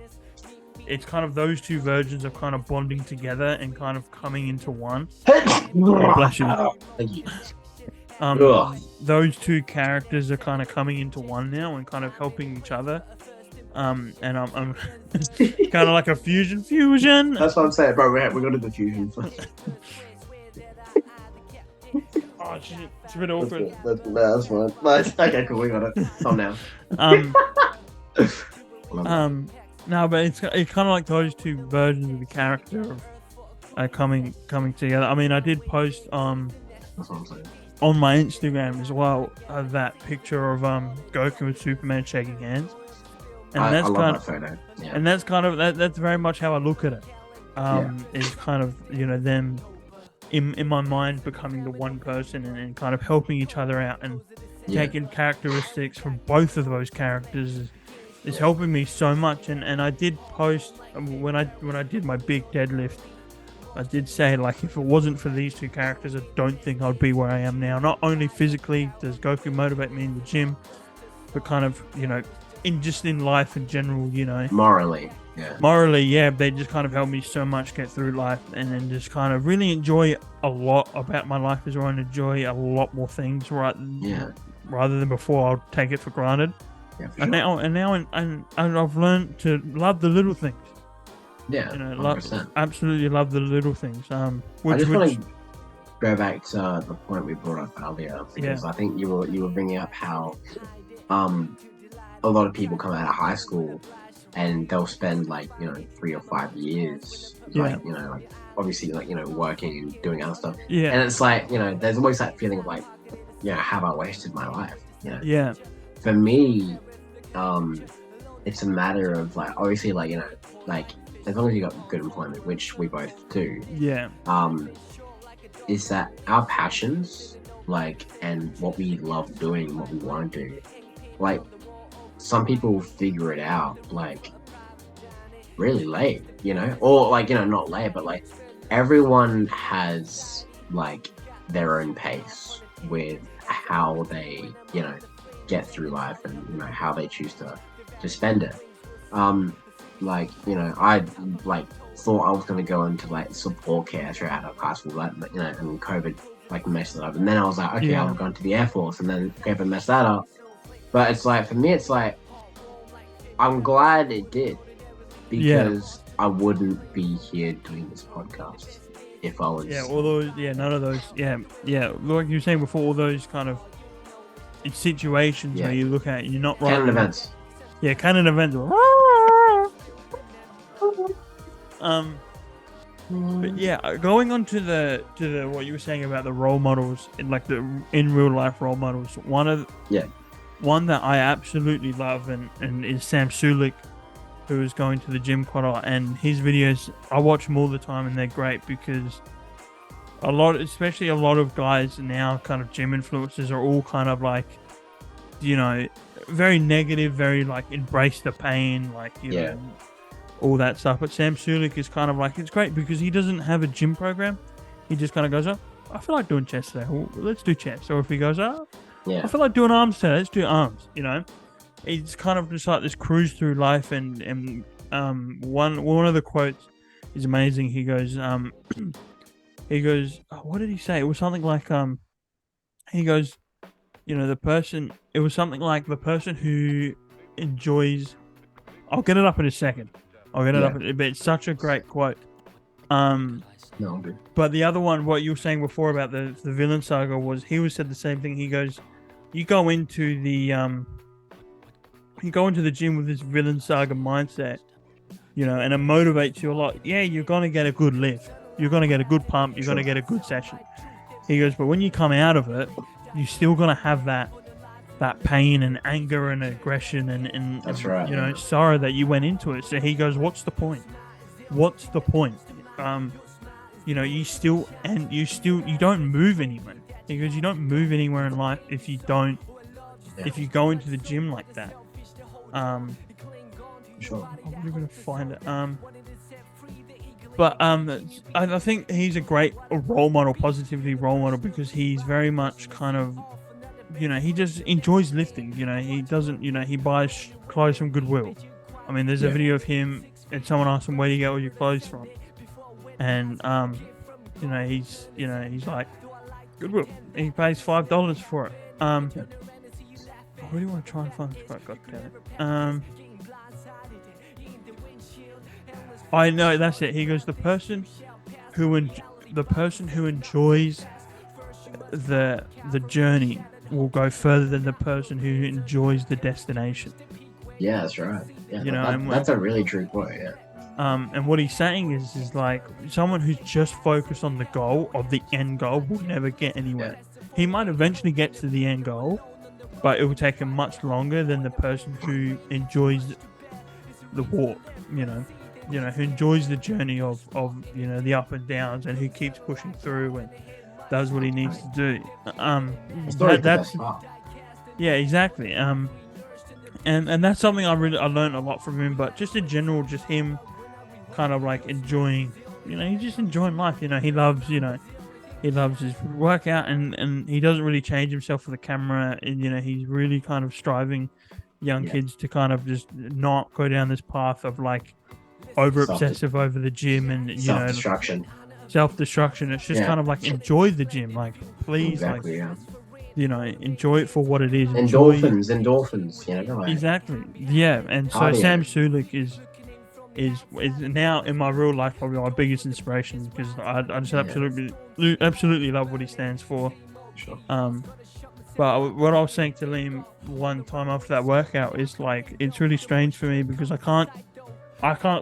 it's kind of those two versions are kind of bonding together and kind of coming into one. Bless you. Thank you. Those two characters are kind of coming into one now and kind of helping each other. And I'm kind of like a fusion. That's what I'm saying, bro. We're gonna do the fusion. Oh shit, it's a bit awkward. That's fine. Nice. Okay, cool. We got it. Calm down. No, but it's kind of like those two versions of the character of coming together. I mean, I did post That's what I'm saying. On my Instagram as well that picture of Goku and Superman shaking hands, and I love that photo. Yeah. And that's kind of that's very much how I look at it. It's kind of, you know, them in my mind becoming the one person and kind of helping each other out and taking characteristics from both of those characters is helping me so much. And I did post when I did my big deadlift, I did say, like, if it wasn't for these two characters, I don't think I'd be where I am now. Not only physically does Goku motivate me in the gym, but kind of, you know, in life in general, you know. Morally, they just kind of helped me so much get through life and then just kind of really enjoy a lot about my life as well, and enjoy a lot more things rather than before. I'll take it for granted. Yeah, for and sure. now I've learned to love the little things. Yeah, you know, absolutely love the little things. I just want to go back to the point we brought up earlier, because I think you were bringing up how a lot of people come out of high school and they'll spend, like, you know, 3 or 5 years, like, you know, like, obviously, like, you know, working and doing other stuff. Yeah. And it's like, you know, there's always that feeling of, like, you know, have I wasted my life? You know? Yeah. For me, it's a matter of, like, obviously, like, you know, like, as long as you got good employment, which we both do. Yeah. Is that our passions, like, and what we love doing, what we want to do, like, some people figure it out, like, really late, you know, or, like, you know, not late, but, like, everyone has, like, their own pace with how they, you know, get through life and, you know, how they choose to spend it. Like, you know, I, like, thought I was going to go into, like, support care straight out of high school, like, you know, and COVID, like, messed it up. And then I was like, okay, I'm going to the Air Force, and then COVID messed that up. But it's like, for me, it's like, I'm glad it did, because I wouldn't be here doing this podcast if I was... all those, none of those, like you were saying before, all those kind of situations where you look at it, you're not right. Canon events. Yeah, canon events. But yeah, going on to the what you were saying about the role models, like the in real life role models, one that I absolutely love and is Sam Sulik, who is going to the gym quite a lot, and his videos, I watch them all the time, and they're great because especially a lot of guys now, kind of gym influencers, are all kind of like, you know, very negative, very like embrace the pain, like, you know, all that stuff. But Sam Sulik is kind of like, it's great because he doesn't have a gym program. He just kind of goes, I feel like doing chest today. Well, let's do chest. Or if he goes, I feel like doing arms today. Let's do arms. You know, it's kind of just like this cruise through life. And one of the quotes is amazing. He goes, what did he say? It was something like, he goes, you know, it was something like the person who enjoys, I'll get it up in a second. But it's such a great quote. But the other one, what you were saying before about the villain saga, was he said the same thing. He goes, you go into the gym with this villain saga mindset, you know, and it motivates you a lot. Yeah, you're gonna get a good lift, you're gonna get a good pump, you're gonna get a good session. He goes, but when you come out of it, you're still gonna have that pain and anger and aggression and that's right, you know, sorrow that you went into it. So he goes, what's the point? You know, you don't move anywhere. He goes, you don't move anywhere in life if you go into the gym like that. Sure. I'm gonna find it. But I think he's a great role model, positivity role model, because he's very much kind of, you know, he just enjoys lifting. You know, he doesn't, you know, he buys clothes from Goodwill. I mean, there's a video of him and someone asked him, where do you get all your clothes from? And, you know, he's like, Goodwill. He pays $5 for it. I really want to try and find this quote. God damn it. I know, that's it. He goes, the person who enjoys the journey will go further than the person who enjoys the destination. Yeah, that's right. Yeah, you know, that's a really true point. Yeah. And what he's saying is like, someone who's just focused on the goal of the end goal will never get anywhere. Yeah. He might eventually get to the end goal, but it will take him much longer than the person who enjoys the walk. You know. who enjoys the journey of the up and downs, and who keeps pushing through and does what he needs to do. That's the best part. Yeah, exactly. And that's something I learned a lot from him. But just in general, just him kind of like enjoying, he's just enjoying life. He loves, he loves his workout, and he doesn't really change himself for the camera. And he's really kind of striving young kids to kind of just not go down this path of like over obsessive over the gym and self-destruction. It's just kind of like enjoy the gym, like please, exactly, enjoy it for what it is. Endorphins, like, exactly, yeah. And so Sam Sulek is now in my real life probably my biggest inspiration, because I just absolutely love what he stands for. Sure. But what I was saying to Liam one time after that workout is like, it's really strange for me because I can't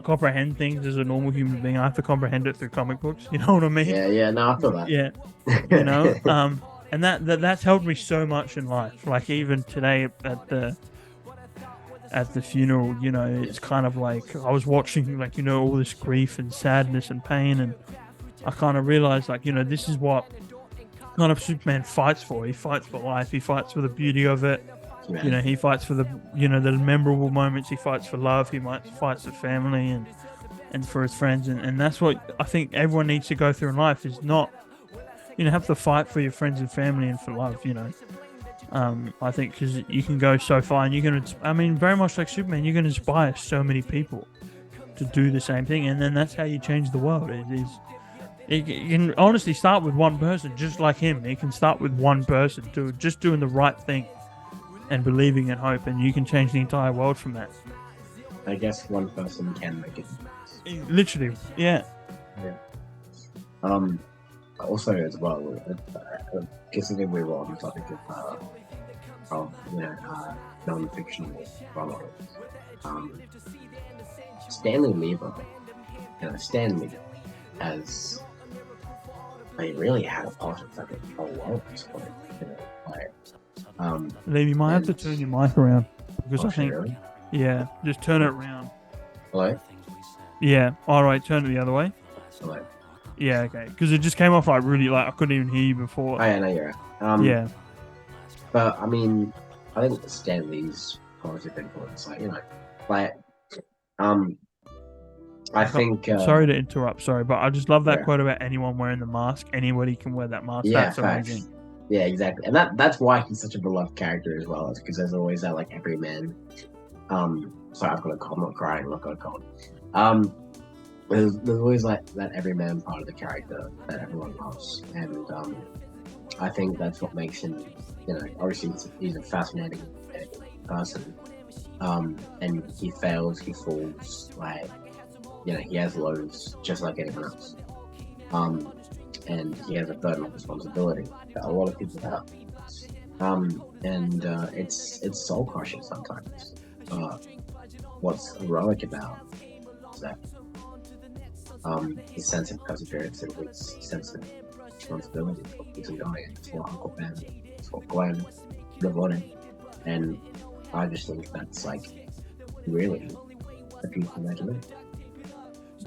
comprehend things as a normal human being. I have to comprehend it through comic books. You know what I mean? Yeah. No, I feel that. Yeah. And that's helped me so much in life. Like even today at the funeral, it's kind of like I was watching like all this grief and sadness and pain, and I kind of realized like this is what kind of Superman fights for. He fights for life. He fights for the beauty of it. Yeah. He fights for the the memorable moments. He fights for love. He fights for family and for his friends, and that's what I think everyone needs to go through in life, is not have to fight for your friends and family and for love. I think because you can go so far, and very much like Superman, you can inspire so many people to do the same thing, and then that's how you change the world. It can honestly start with one person, just like him. It can start with one person just doing the right thing and believing in hope, and you can change the entire world from that. I guess one person can make it. Literally, yeah. Also, as well, considering we were on the topic of non-fictional role models, Stanley Lieber, Stanley has really had a part of like a whole world at this point. Liam, you might have to turn your mic around, because I think, really? Yeah, just turn it around. Hello? Yeah, alright, turn it the other way. Hello? Yeah, okay, because it just came off like really, like I couldn't even hear you before. Oh yeah, no, you're right. Yeah. But I mean, I think Stanley's positive influence, I think. Sorry to interrupt, but I just love that quote about anyone wearing the mask. Anybody can wear that mask. Yeah, that's amazing. Yeah, exactly, and that's why he's such a beloved character as well. It's because there's always that like everyman. Sorry, I've got a cold. I'm not crying. I've got a cold. There's always like that everyman part of the character that everyone loves, and I think that's what makes him. Obviously he's a fascinating person, and he fails, he falls, like he has lows just like anyone else, and he has a burden of responsibility that a lot of people have, and it's soul crushing sometimes. What's heroic about is that his sense of perseverance and his sense of responsibility for what he's going. It's for Uncle Ben, it's for Glenn, Ravone, and I just think that's like really a beautiful way to live.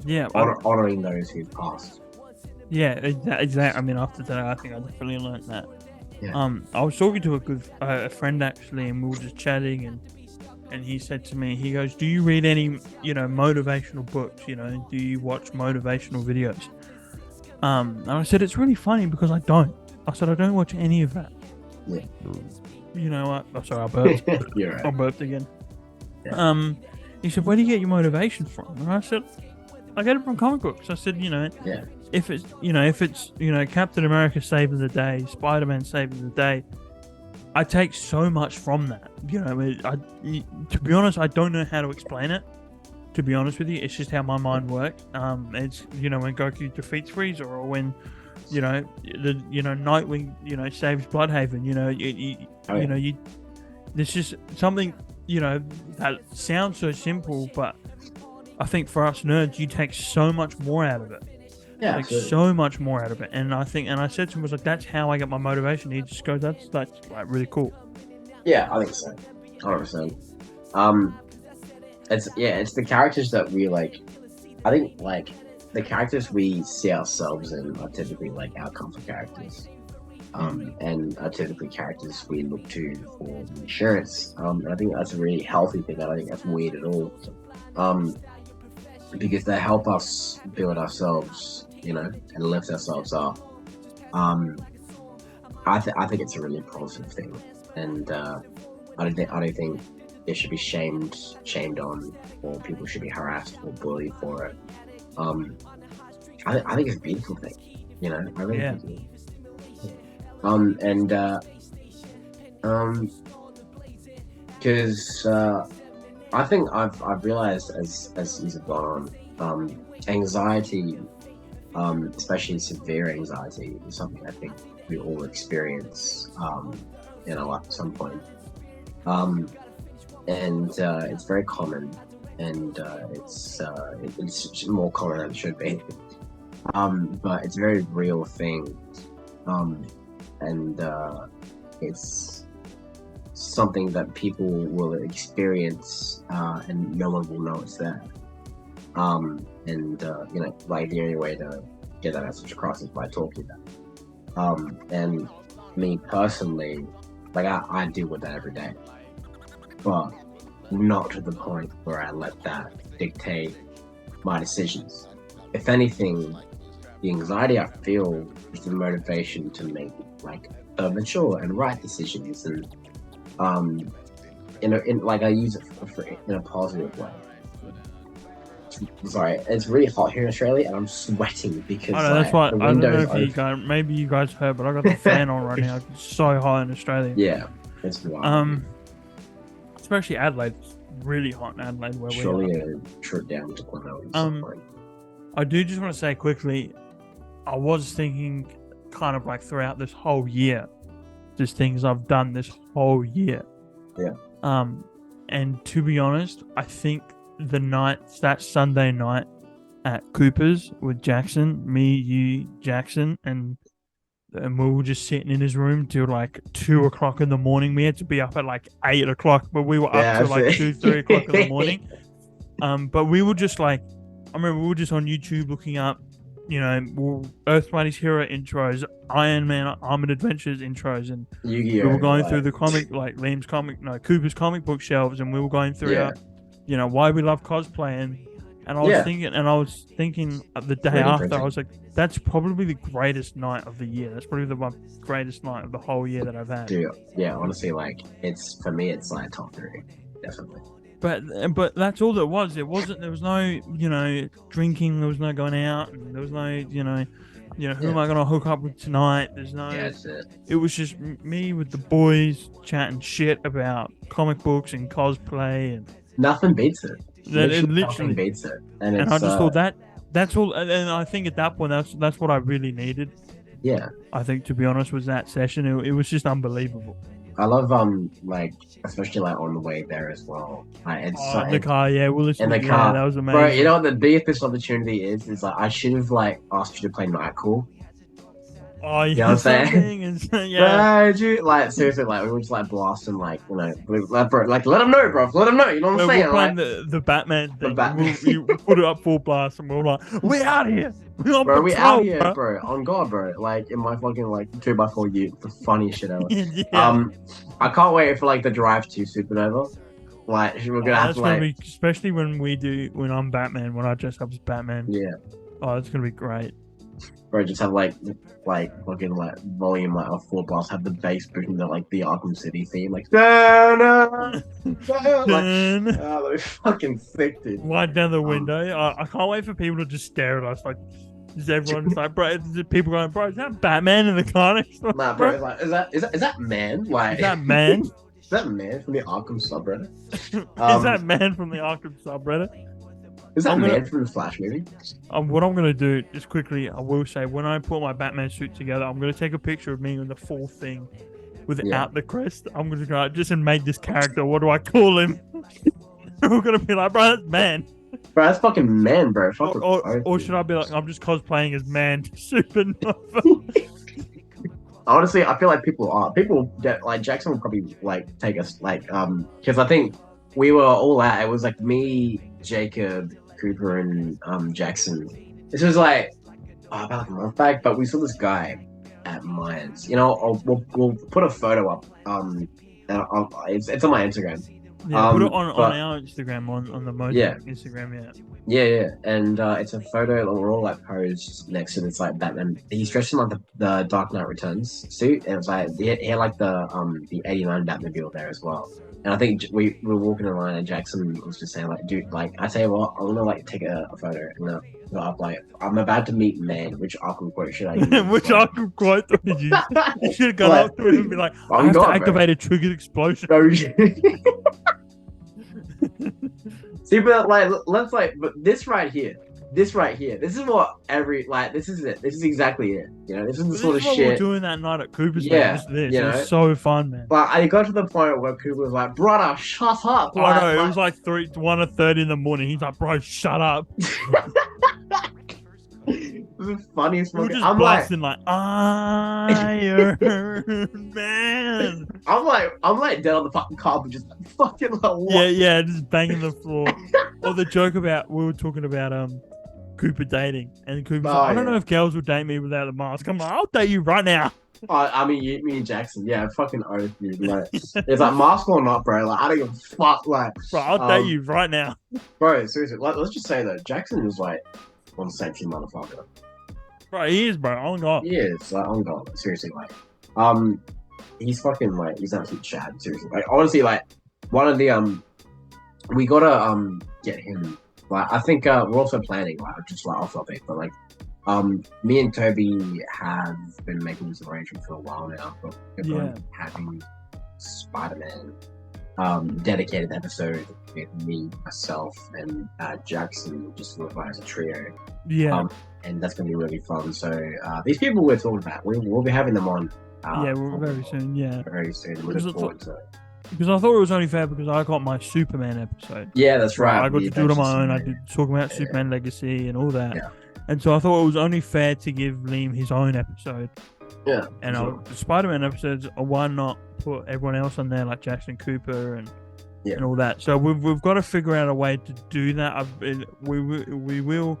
Yeah, honoring those who've passed. Yeah, exactly. I mean, after today, I think I definitely learned that. Yeah. I was talking to a friend actually, and we were just chatting, and he said to me, he goes, "Do you read any, motivational books? Do you watch motivational videos?" And I said, "It's really funny because I don't." I said, "I don't watch any of that." Yeah. You know what? Oh, sorry, I burped. You're right. I burped again. Yeah. He said, "Where do you get your motivation from?" And I said, "I get it from comic books." I said, Yeah. If it's Captain America saving the day, Spider-Man saving the day, I take so much from that. To be honest, I don't know how to explain it. To be honest with you, it's just how my mind works. It's when Goku defeats Frieza, or when Nightwing saves Bloodhaven. There's just something that sounds so simple, but I think for us nerds, you take so much more out of it. Yeah, so much more out of it. And I said to him, I was like, that's how I get my motivation. He just goes, that's like really cool. Yeah, I think so. 100%. It's the characters that we like I think like the characters we see ourselves in are typically like our comfort characters. And are typically characters we look to for insurance. I think that's a really healthy thing. I don't think that's weird at all. Because they help us build ourselves, you know, and lift ourselves up. I think it's a really positive thing, and I don't think it should be shamed on, or people should be harassed or bullied for it. I think it's a beautiful thing, you know. I really think it is. Because I think I've realized as years have gone on, anxiety, especially severe anxiety, is something I think we all experience in our life at some point. And it's very common, and it's more common than it should be. But it's a very real thing. And it's something that people will experience, and no one will know it's there. You know, like the only way to get that message across is by talking about it. And me personally, like I deal with that every day, but not to the point where I let that dictate my decisions. If anything, the anxiety I feel is the motivation to make like mature and right decisions, and like I use it in a positive way. Sorry, it's really hot here in Australia, and I'm sweating because I know, that's why the I don't know windows if maybe you guys heard, but I got the fan on right now. It's so hot in Australia. Yeah, it's wild. Especially Adelaide. It's really hot in Adelaide where Surely we are. a trip down to Queensland. I do just want to say quickly, I was thinking kind of like throughout this whole year, just things I've done this whole year. Yeah. And to be honest, I think that Sunday night at Cooper's with Jackson, me, you, Jackson, and we were just sitting in his room till like 2 o'clock in the morning. We had to be up at like 8 o'clock, but we were up till like 2, 3 o'clock in the morning. But we were just like, I remember we were just on YouTube looking up, you know, Earth Mighty's Hero intros, Iron Man Armored Adventures intros, and Yu-Gi-Oh! We were going through the comic, like Cooper's comic book shelves, and we were going through you know, why we love cosplaying. And I was thinking the day after, I was like, that's probably the greatest night of the year. That's probably the greatest night of the whole year that I've had. Dude, yeah, honestly, like for me, it's like top 3, definitely. But that's all there was. There was no, you know, drinking. There was no going out. And there was no, you know, who am I gonna hook up with tonight? There's no. Yeah, that's it. It was just me with the boys chatting shit about comic books and cosplay, and nothing beats it. Literally nothing beats it. And I just thought that's all. And I think at that point, that's what I really needed. Yeah. I think, to be honest, was that session. It was just unbelievable. I love like especially like on the way there as well. Like in the car, yeah, we'll listen. In the car, that was amazing. Bro, you know what the biggest opportunity is? Is like I should have like asked you to play Nightcall. Oh, you know what I'm saying? Yeah. Bro, like seriously, like we were just like blasting, like, you know, bro, like let them know, bro, let them know. You know what I'm saying? We're playing the Batman thing. The Batman. We put it up full blast, and we were like, "We out here, we out here, bro. On God, bro. Like in my fucking like 2x4 Ute, the funniest shit ever. Yeah. I can't wait for like the drive to Supernova. Like we're gonna have to like, be, especially when I'm Batman, when I dress up as Batman. Yeah. Oh, it's gonna be great. Bro, just have like fucking like volume like a full blast, have the bass pushing the like the Arkham City theme, like that'd be fucking sick, dude. Right down the window. I can't wait for people to just stare at us, like, is everyone's like, bro, people going, bro, is that Batman in the comics? Nah, bro, it's like, is that man? Like, is that man? Is that man from the Arkham subreddit? Is that man from the Arkham subreddit? Is that man from the Flash movie? What I'm going to do, just quickly, I will say, when I put my Batman suit together, I'm going to take a picture of me in the full thing without the crest. I'm going to go, just and make this character, what do I call him? We're going to be like, bro, that's man. Bro, that's fucking man, bro. Or should I be like, I'm just cosplaying as man Supernova? Honestly, I feel like people get like Jackson will probably like take us like because I think we were all out. It was like me, Jacob, Cooper and Jackson. This was like about like a month back, but we saw this guy at Myers. You know, we'll put a photo up. It's on my Instagram. Yeah, put it on our Instagram on the Mojo Instagram. Yeah, and it's a photo that we're all like posed next to this like Batman. He's dressed in like the Dark Knight Returns suit, and it's like he had like the '89 Batmobile there as well. And I think we were walking around, and Jackson was just saying like, dude, like I tell you what, I want to like take a photo and go up like I'm about to meet man. Which Arkham quote should I use? Which Arkham quote did you use? You should have gone up to it and be like, I have to activate a triggered explosion. See, but like, let's like, but this right here, this is what this is it. This is exactly it. You know, this is the sort of shit we were doing that night at Cooper's. Yeah, it was so fun, man. But I got to the point where Cooper was like, "Brother, shut up!" Like, I know it was like 1:30 in the morning. He's like, "Bro, shut up." It was the funniest fucking. I'm blasting like Iron Man. I'm like dead on the fucking carpet, just fucking like what? Yeah, just banging the floor. Or the joke about we were talking about Cooper dating, and Cooper's like, I don't know if girls would date me without a mask. I'm like, I'll date you right now. I mean, me and Jackson, yeah, fucking oath, dude. Like, it's like mask or not, bro. Like, I don't give a fuck. Like, bro, I'll date you right now, bro. Seriously, like, let's just say though, Jackson was like one sexy motherfucker. Bro, he is, bro. On God. He is, like, on God. Seriously, like, he's fucking like, he's absolute Chad. Seriously, like, honestly, like, one of the we gotta get him. Like, I think we're also planning, like, just like off topic, but like, me and Toby have been making this arrangement for a while now, but having Spider-Man dedicated episode with me, myself, and Jackson, just sort of like as a trio. Yeah. And that's going to be really fun. So these people we're talking about, we'll be having them on. Very soon. Yeah, very soon. We're looking forward to it. Because I thought it was only fair because I got my Superman episode. Yeah, that's right. I got to do it on my own. I did talk about Superman Legacy and all that. Yeah. And so I thought it was only fair to give Liam his own episode. Yeah. And the Spider-Man episodes, why not put everyone else on there like Jackson Cooper and all that? So we've got to figure out a way to do that. We will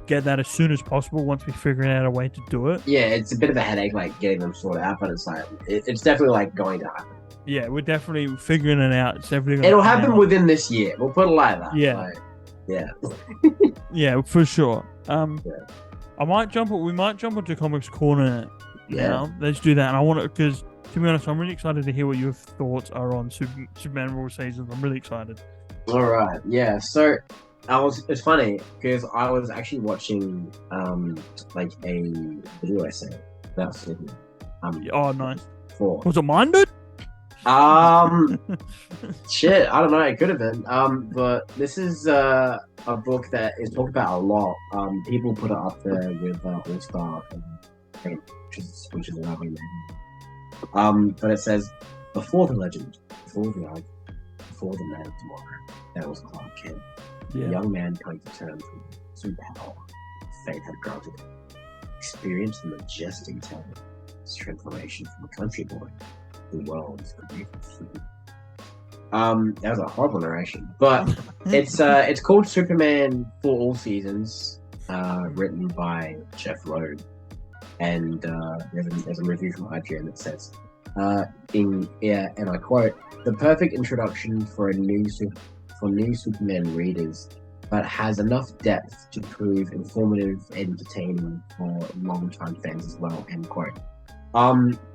get that as soon as possible once we figure out a way to do it. Yeah, it's a bit of a headache like getting them sorted out, but it's like it's definitely like going to happen. Yeah, we're definitely figuring it out. It's definitely it'll happen within this year. We'll put it like that. Yeah. Like, yeah. Yeah, for sure. We might jump onto Comics Corner now. Let's do that. And I want to, because to be honest, I'm really excited to hear what your thoughts are on Superman Raw seasons. I'm really excited. All right. Yeah. So it's funny because I was actually watching like a video essay about Superman. Oh, nice. Was it mine, dude? Shit, I don't know. It could have been. But this is a book that is talked about a lot. People put it up there with All Star, which is a lovely name. But it says, before the legend, before the art, before the man of tomorrow, there was Clark Kent, a young man coming to terms with superpower fate had granted him. Experienced the majestic talent, transformation from a country boy. The world's food. That was a horrible narration, but it's called Superman for All Seasons, written by Jeff Loeb, and there's a review from IGN that says, and I quote, "The perfect introduction for new Superman readers, but has enough depth to prove informative, entertaining for long-time fans as well." End quote.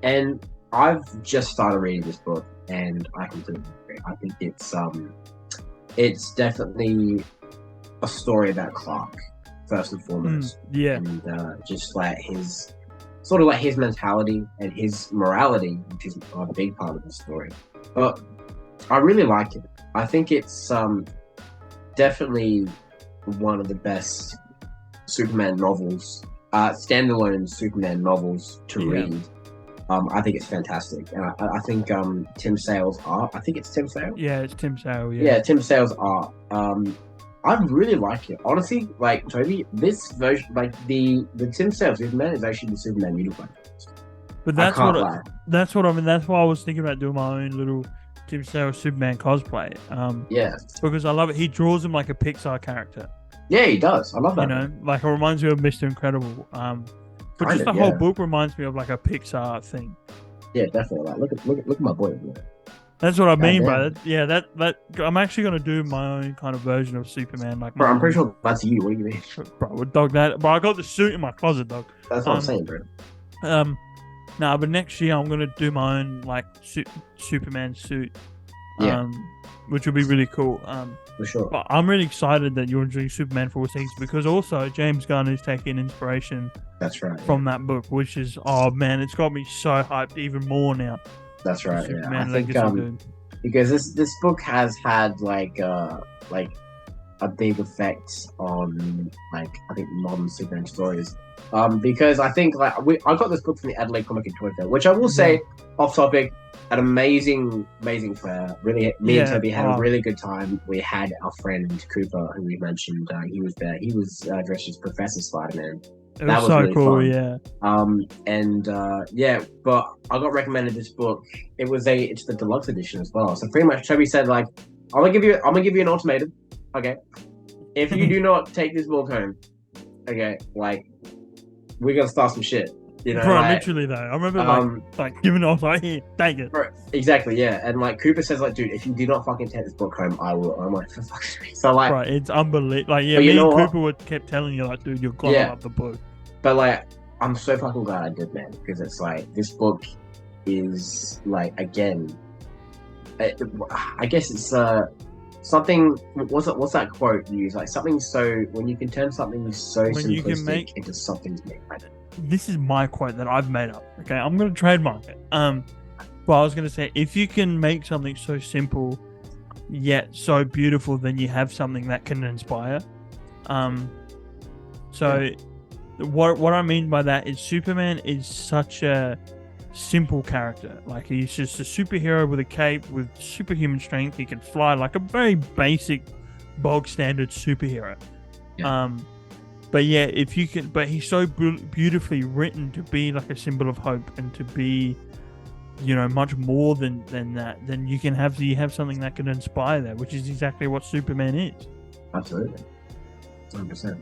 And I've just started reading this book, and I completely agree. I think it's definitely a story about Clark, first and foremost. And just like his mentality and his morality, which is a big part of the story. But I really like it. I think it's definitely one of the best Superman novels, standalone Superman novels to read. I think it's fantastic. I think Tim Sale's art. I think it's Tim Sale. Yeah, it's Tim Sale. Yeah, Tim Sale's art. I really like it. Honestly, like Toby, this version, like the Tim Sale Superman is actually the Superman unicorn. But that's what I mean. That's why I was thinking about doing my own little Tim Sale Superman cosplay. Because I love it. He draws him like a Pixar character. Yeah, he does. I love that. You know, like it reminds me of Mr. Incredible. But just the whole book reminds me of like a Pixar thing. Yeah, definitely. Like, look at my boy. Bro. That's what I mean by that. Yeah, that I'm actually gonna do my own kind of version of Superman. Like, bro, I'm pretty sure that's you. What do you mean, bro? Dog, that. Bro, I got the suit in my closet, dog. That's what I'm saying, bro. Nah, but next year I'm gonna do my own like Superman suit. Yeah. Which would be really cool. For sure. But I'm really excited that you're doing Superman 4 seasons because also James Gunn is taking inspiration. That's right. From that book, which is it's got me so hyped even more now. That's right. Superman, I think because this book has had like a big effect on like I think modern Superman stories. Because I think like I got this book from the Adelaide Comic and Toy Fair, which I will say off topic, an amazing fair. Really, me and Toby had a really good time. We had our friend Cooper, who we mentioned. He was there. He was dressed as Professor Spider-Man. It was so really cool, fun. But I got recommended this book. It's the deluxe edition as well. So pretty much Toby said like, I'm gonna give you an ultimatum. Okay, if you do not take this book home, okay, like we're gonna start some shit. You know, bro, literally though. I remember like giving off like, here, take it. Bro, exactly, yeah. And like Cooper says, like, dude, if you do not fucking take this book home, I will. I'm like, for fuck's sake. So like, bro, it's unbelievable. Like, yeah, me and Cooper kept telling you, like, dude, you're glowing up the book. But like, I'm so fucking glad I did, man, because it's like this book is like again, I guess it's something. What's that quote you use? Like something so when you can turn something so simplistic into something to make right. This is my quote that I've made up. Okay, I'm gonna trademark it. But I was gonna say, if you can make something so simple yet so beautiful, then you have something that can inspire. What I mean by that is Superman is such a simple character. Like he's just a superhero with a cape with superhuman strength. He can fly like a very basic, bog standard superhero. Yeah. But yeah, but he's so beautifully written to be like a symbol of hope and to be, you know, much more than that. Then you have something that can inspire that, which is exactly what Superman is. Absolutely, 100%.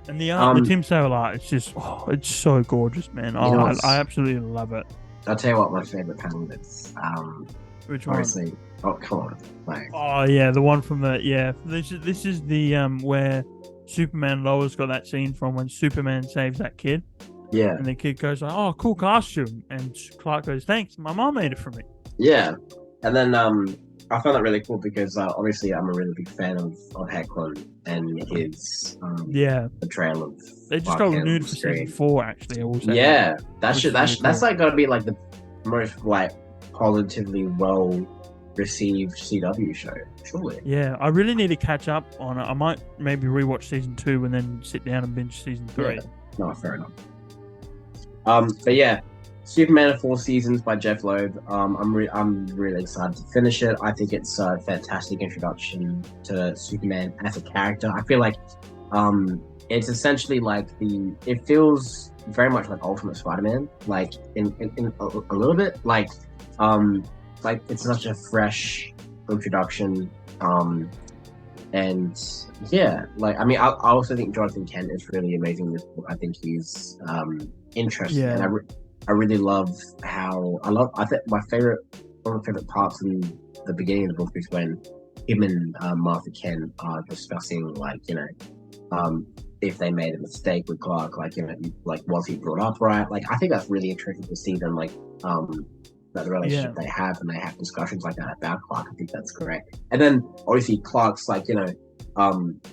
And the art, the Tim Sale art, it's just, it's so gorgeous, man. I absolutely love it. I'll tell you what my favorite panel is. Which one? Oh, come on. Like, oh yeah, the one from this is the where Superman Lois got that scene from when Superman saves that kid. Yeah. And the kid goes like, "Oh, cool costume," and Clark goes, "Thanks, my mom made it for me." Yeah, and then I found that really cool because obviously I'm a really big fan of Hecklin and his portrayal of. They just got renewed for season 4, actually. I will say. Yeah, that's like got to be like the most like positively well received CW show, surely. Yeah, I really need to catch up on it. I might maybe rewatch season 2 and then sit down and binge season 3. Yeah. No, fair enough. But yeah, Superman 4 seasons by Jeff Loeb. I'm really excited to finish it. I think it's a fantastic introduction to Superman as a character. I feel like it's essentially like it feels very much like Ultimate Spider-Man, like in a little bit, like it's such a fresh introduction. And yeah, like I mean, I also think Jonathan Kent is really amazing in this book. I think he's interesting, and I really love how I think one of my favorite parts in the beginning of the book is when him and Martha Kent are discussing, like, you know, if they made a mistake with Clark, like, you know, like, was he brought up right? Like, I think that's really interesting to see them, like, that the relationship they have, and they have discussions like that about Clark. I think that's great. And then obviously Clark's like, you know,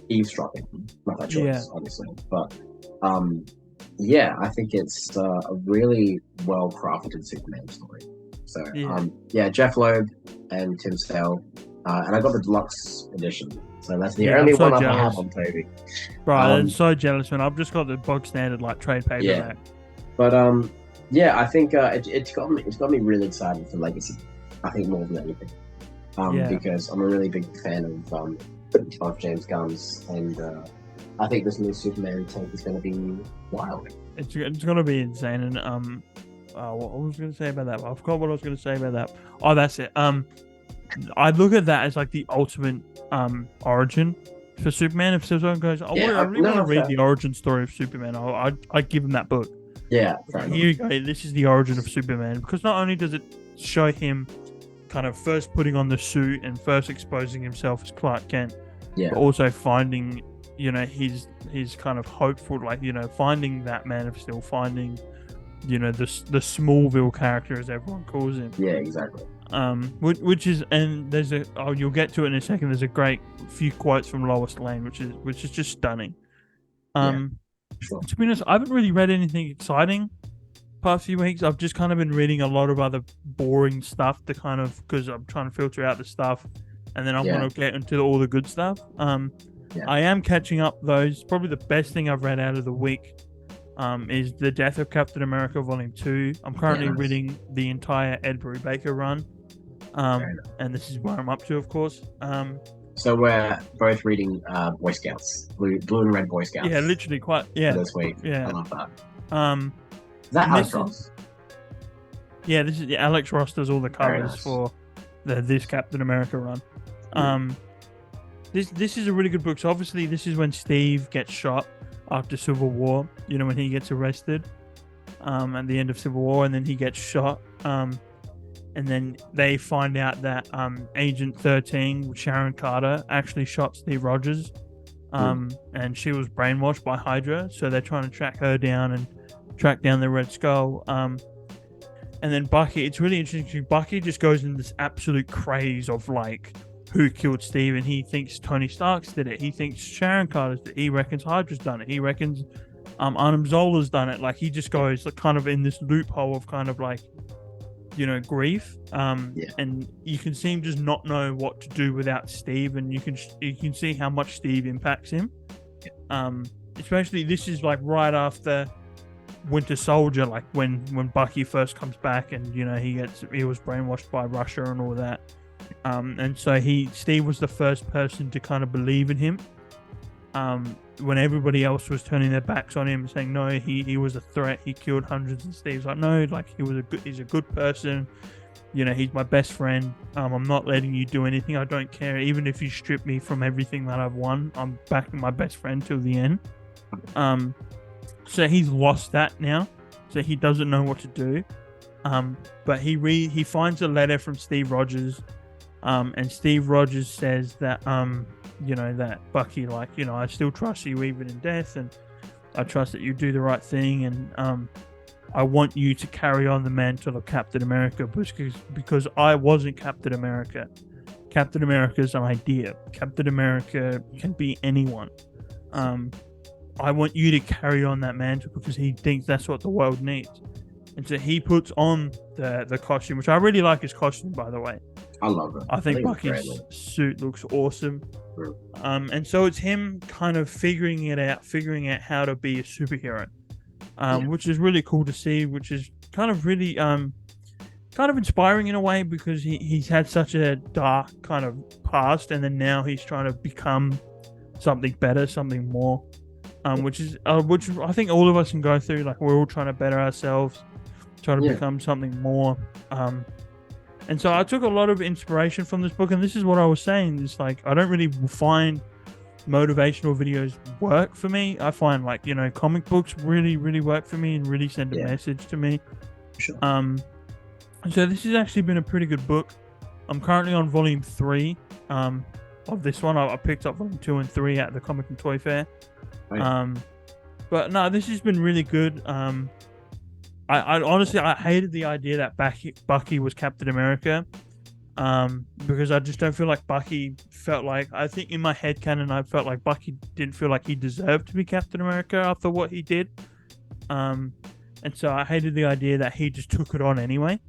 eavesdropping, not that choice, obviously, but yeah, I think it's a really well crafted Superman story. So Jeff Loeb and Tim Sale, and I got the deluxe edition. So that's the only one I have on Toby. Bro, I'm so jealous, man. I've just got the bog standard like trade paperback. But I think it's got me really excited for Legacy. I think more than anything, because I'm a really big fan of James Gunn's, and I think this new Superman take is going to be wild. It's going to be insane, and what was I going to say about that? I forgot what I was going to say about that. Oh, that's it. I look at that as like the ultimate origin for Superman. If someone goes, I really want to read the origin story of Superman, I'd give him that book. Yeah, here you go. This is the origin of Superman, because not only does it show him kind of first putting on the suit and first exposing himself as Clark Kent, but also finding, his kind of hopeful, finding that Man of Steel, finding, the Smallville character, as everyone calls him. Yeah, exactly. Which is, and there's you'll get to it in a second. There's a great few quotes from Lois Lane, which is just stunning. Sure. To be honest, I haven't really read anything exciting past few weeks. I've just kind of been reading a lot of other boring stuff to kind of, because I'm trying to filter out the stuff, and then I want to get into all the good stuff. I am catching up those. Probably the best thing I've read out of the week is The Death of Captain America Volume 2. I'm currently reading the entire Ed Brubaker run, and this is where I'm up to, of course. So we're both reading Boy Scouts, blue and red Boy Scouts. Yeah, literally this week. Yeah, I love that. Is that Alex Ross? Yeah, this is Alex Ross does all the covers for this Captain America run. This is a really good book. So obviously this is when Steve gets shot after Civil War. When he gets arrested at the end of Civil War, and then he gets shot. And then they find out that Agent 13, Sharon Carter, actually shot Steve Rogers. And she was brainwashed by Hydra. So they're trying to track her down and track down the Red Skull. And then Bucky, it's really interesting. Bucky just goes into this absolute craze of who killed Steve, and he thinks Tony Stark's did it. He thinks Sharon Carter's did it. He reckons Hydra's done it. He reckons Arnim Zola's done it. He just goes kind of in this loophole of kind of grief, and you can see him just not know what to do without Steve, and you can see how much Steve impacts him. Especially this is right after Winter Soldier, when Bucky first comes back, and he was brainwashed by Russia and all that, and so Steve was the first person to kind of believe in him, when everybody else was turning their backs on him, saying no, he was a threat, he killed hundreds, and Steve's no, he's a good person, he's my best friend, I'm not letting you do anything, I don't care, even if you strip me from everything that I've won, I'm backing my best friend till the end. So he's lost that now, so he doesn't know what to do, but he finds a letter from Steve Rogers, and Steve Rogers says that that Bucky, I still trust you even in death, and I trust that you do the right thing, and I want you to carry on the mantle of Captain America, because I wasn't Captain America. Captain America's an idea. Captain America can be anyone. I want you to carry on that mantle, because he thinks that's what the world needs. And so he puts on the costume, which I really like his costume, by the way. I love it. I think Bucky's suit looks awesome. And so it's him kind of figuring out how to be a superhero, which is really cool to see, which is kind of really kind of inspiring in a way, because he's had such a dark kind of past, and then now he's trying to become something better, something more, which I think all of us can go through. We're all trying to better ourselves, try to become something more. And so I took a lot of inspiration from this book, and this is what I was saying. It's I don't really find motivational videos work for me. I find comic books really, really work for me and really send a message to me. Sure. So this has actually been a pretty good book. I'm currently on volume 3 of this one. I picked up volume 2 and 3 at the Comic and Toy Fair. Right. But no, this has been really good. I honestly hated the idea that Bucky was Captain America, because I just don't feel like Bucky felt I think in my head canon, I felt like Bucky didn't feel like he deserved to be Captain America after what he did, and so I hated the idea that he just took it on anyway.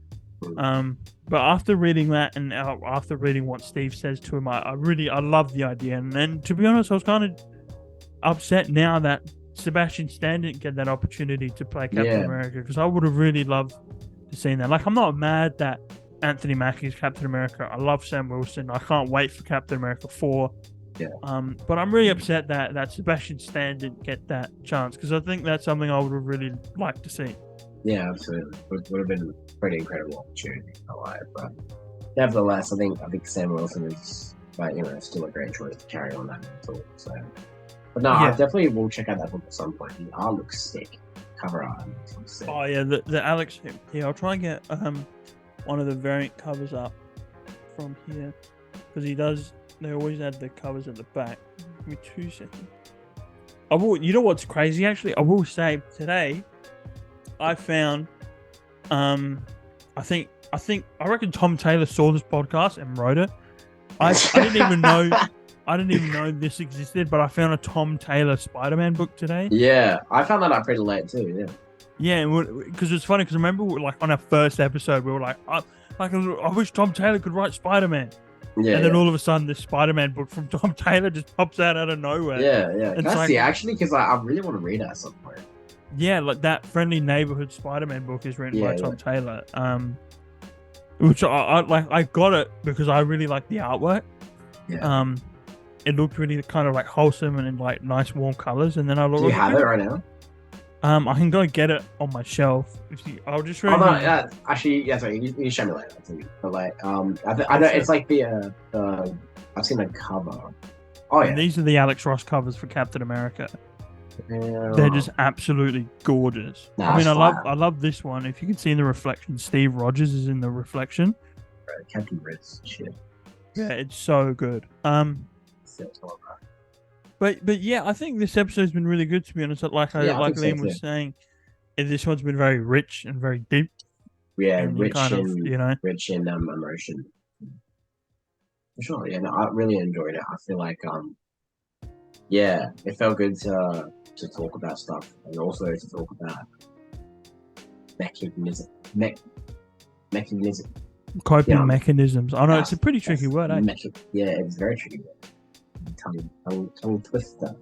But after reading that, and after reading what Steve says to him, I love the idea, and to be honest, I was kind of upset now that Sebastian Stan didn't get that opportunity to play Captain America, because I would have really loved to see that. I'm not mad that Anthony Mackie is Captain America. I love Sam Wilson. I can't wait for Captain America 4. But I'm really upset that Sebastian Stan didn't get that chance, because I think that's something I would have really liked to see. Yeah, absolutely. It would have been a pretty incredible opportunity. But nevertheless, I think Sam Wilson is but it's still a great choice to carry on that mental. So, but no, I definitely will check out that book at some point. The art looks sick. Cover art looks sick. Oh yeah, the Alex. Yeah, I'll try and get one of the variant covers up from here because he does. They always add the covers at the back. Give me 2 seconds. You know what's crazy? Actually, I will say today, I found. I reckon Tom Taylor saw this podcast and wrote it. I didn't even know. I didn't even know this existed, but I found a Tom Taylor Spider-Man book today. Yeah, I found that out pretty late too. Yeah. Yeah, because it's funny. Because remember, like on our first episode, we were like, I wish Tom Taylor could write Spider-Man. Yeah. And then all of a sudden, this Spider-Man book from Tom Taylor just pops out of nowhere. Yeah. Can I see actually? Because I really want to read it at some point. Yeah, like that Friendly Neighborhood Spider-Man book is written by Tom Taylor. Which I got it because I really like the artwork. Yeah. It looked really kind of like wholesome and in like nice warm colors. And then I looked. Do you have it right now? I can go get it on my shelf. I'll just read. Oh no, actually, sorry, you can show me later. But like, I know it's like the I've seen the cover. Oh yeah. And these are the Alex Ross covers for Captain America. Yeah. They're just absolutely gorgeous. I mean, I love this one. If you can see in the reflection, Steve Rogers is in the reflection. Right, Captain Red's shit. Yeah, it's so good. But yeah, I think this episode's been really good, to be honest. Like Liam was saying, this one's been very rich and very deep. Yeah, and rich rich in emotion. For sure. Yeah, no, I really enjoyed it. I feel like it felt good to talk about stuff and also to talk about mechanism. Coping mechanisms. I know it's a pretty tricky word, eh? It's very tricky word. Tongue twister.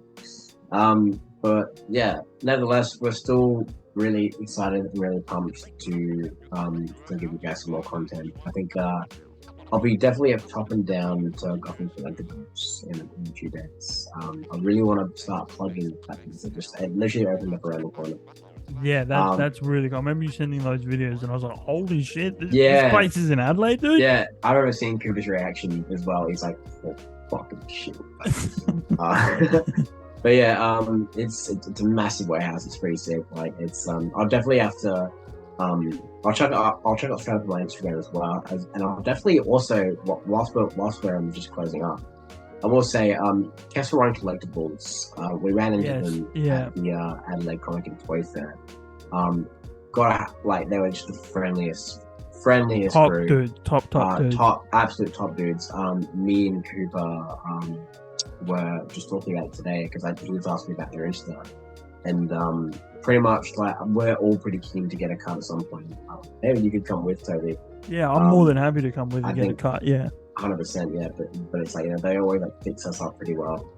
But yeah, nevertheless, we're still really excited and really pumped to give you guys some more content. I think I'll be definitely up top and down to Gotham Collectibles in a few days. I really want to start plugging that because it literally opened up around the corner. Yeah, that's really cool. I remember you sending those videos and I was like, holy shit, this place is in Adelaide, dude? Yeah, I remember seeing Cooper's reaction as well. He's like, oh, fucking shit. But yeah, it's a massive warehouse. It's pretty sick. Like it's I'll definitely have to I'll check out straight up my Instagram as well, and I'll definitely also whilst we're just closing up, I will say Castle Run Collectibles. We ran into them at the Adelaide Comic and Toy Fair. They were just the friendliest top group. Dude, top dudes. Absolute top dudes. Me and Cooper were just talking about it today because he was asking me about their Insta, and pretty much like we're all pretty keen to get a cut at some point. Maybe you could come with Toby. Yeah, I'm more than happy to come with and get a cut. Yeah, 100%. Yeah, but it's like they always like fix us up pretty well.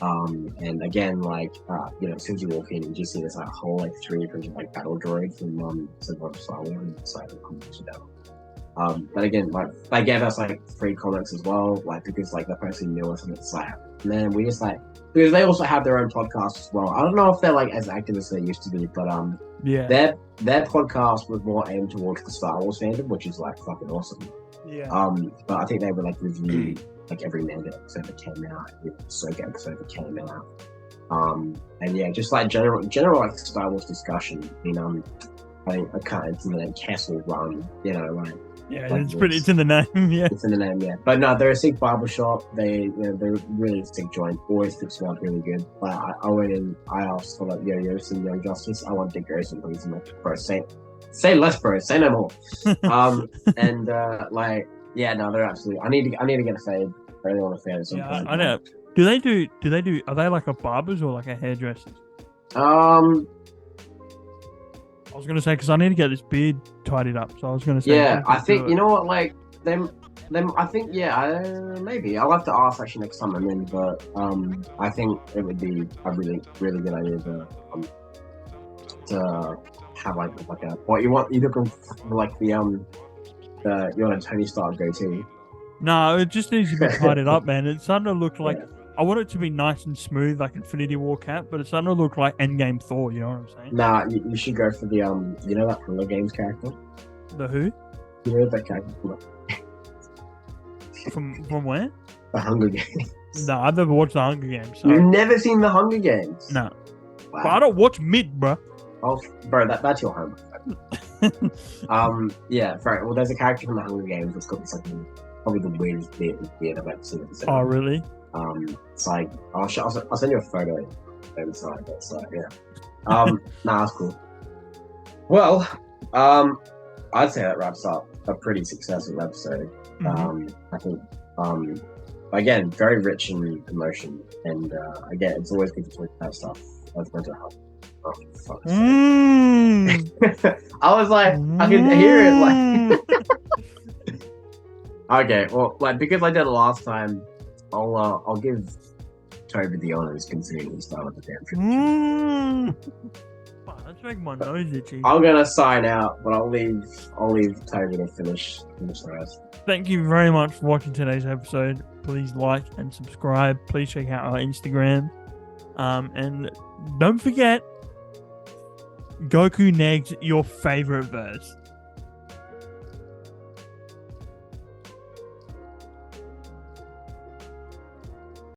And again, like as soon as you walk in, you just see this like whole like 3D printed like battle droid from Silver Star Wars and it's like but again, like they gave us like free comics as well, like because like the person knew us and it's like, man, we just like because they also have their own podcast as well. I don't know if they're like as active as they used to be, but their podcast was more aimed towards the Star Wars fandom, which is like fucking awesome. Yeah. But I think they would like review like every Mando episode that came out, every Ahsoka episode that came out. And yeah, just like general like Star Wars discussion. I think it's in the name Castle Run, like. Yeah, like it's in the name, yeah. It's in the name, yeah. But no, they're a sick barbershop. They're really sick joint. Always fix me up really good. But I went in, I asked for like Yo-Yos and Young Justice. I want Dick Grayson, please. I'm like, bro, say less, bro. Say no more. And they're absolutely. I need to get a fade. I really want a fade at some point. I know. Do they do? Are they like a barber's or like a hairdresser? I was gonna say because I need to get this beard tidied up. So I was gonna say. Yeah, I think you know what, like them. I think maybe I'll have to ask actually next time I'm in. But I think it would be a really really good idea to have like a what you want. You looking for like you want a Tony Stark goatee. No, it just needs to be tidied up, man. It's starting to look like. I want it to be nice and smooth, like Infinity War cap, but it's starting to look like Endgame Thor. You know what I'm saying? Nah, you should go for the that Hunger Games character. The who? You know that character. From where? The Hunger Games. No, I've never watched the Hunger Games. So. You've never seen the Hunger Games? No. Wow. But I don't watch mid, bro. Oh, bro, that's your homework. Yeah, right. Well, there's a character from the Hunger Games that's got this like probably the weirdest beard I've ever seen. Oh, really? It's like I'll send you a photo inside. That's yeah. Nah, that's cool. Well, I'd say that wraps up a pretty successful episode. I think again, very rich in emotion, and again, it's always good to talk about stuff that's mental health. Oh, fuck. I was like, I could hear it. Like, okay, well, like because I did it last time, I'll give Toby the honors considering he started the damn trip. Wow, that's making my nose itchy. I'm gonna sign out, but I'll leave Toby to finish the rest. Thank you very much for watching today's episode. Please like and subscribe. Please check out our Instagram. And don't forget, Goku negs your favorite verse.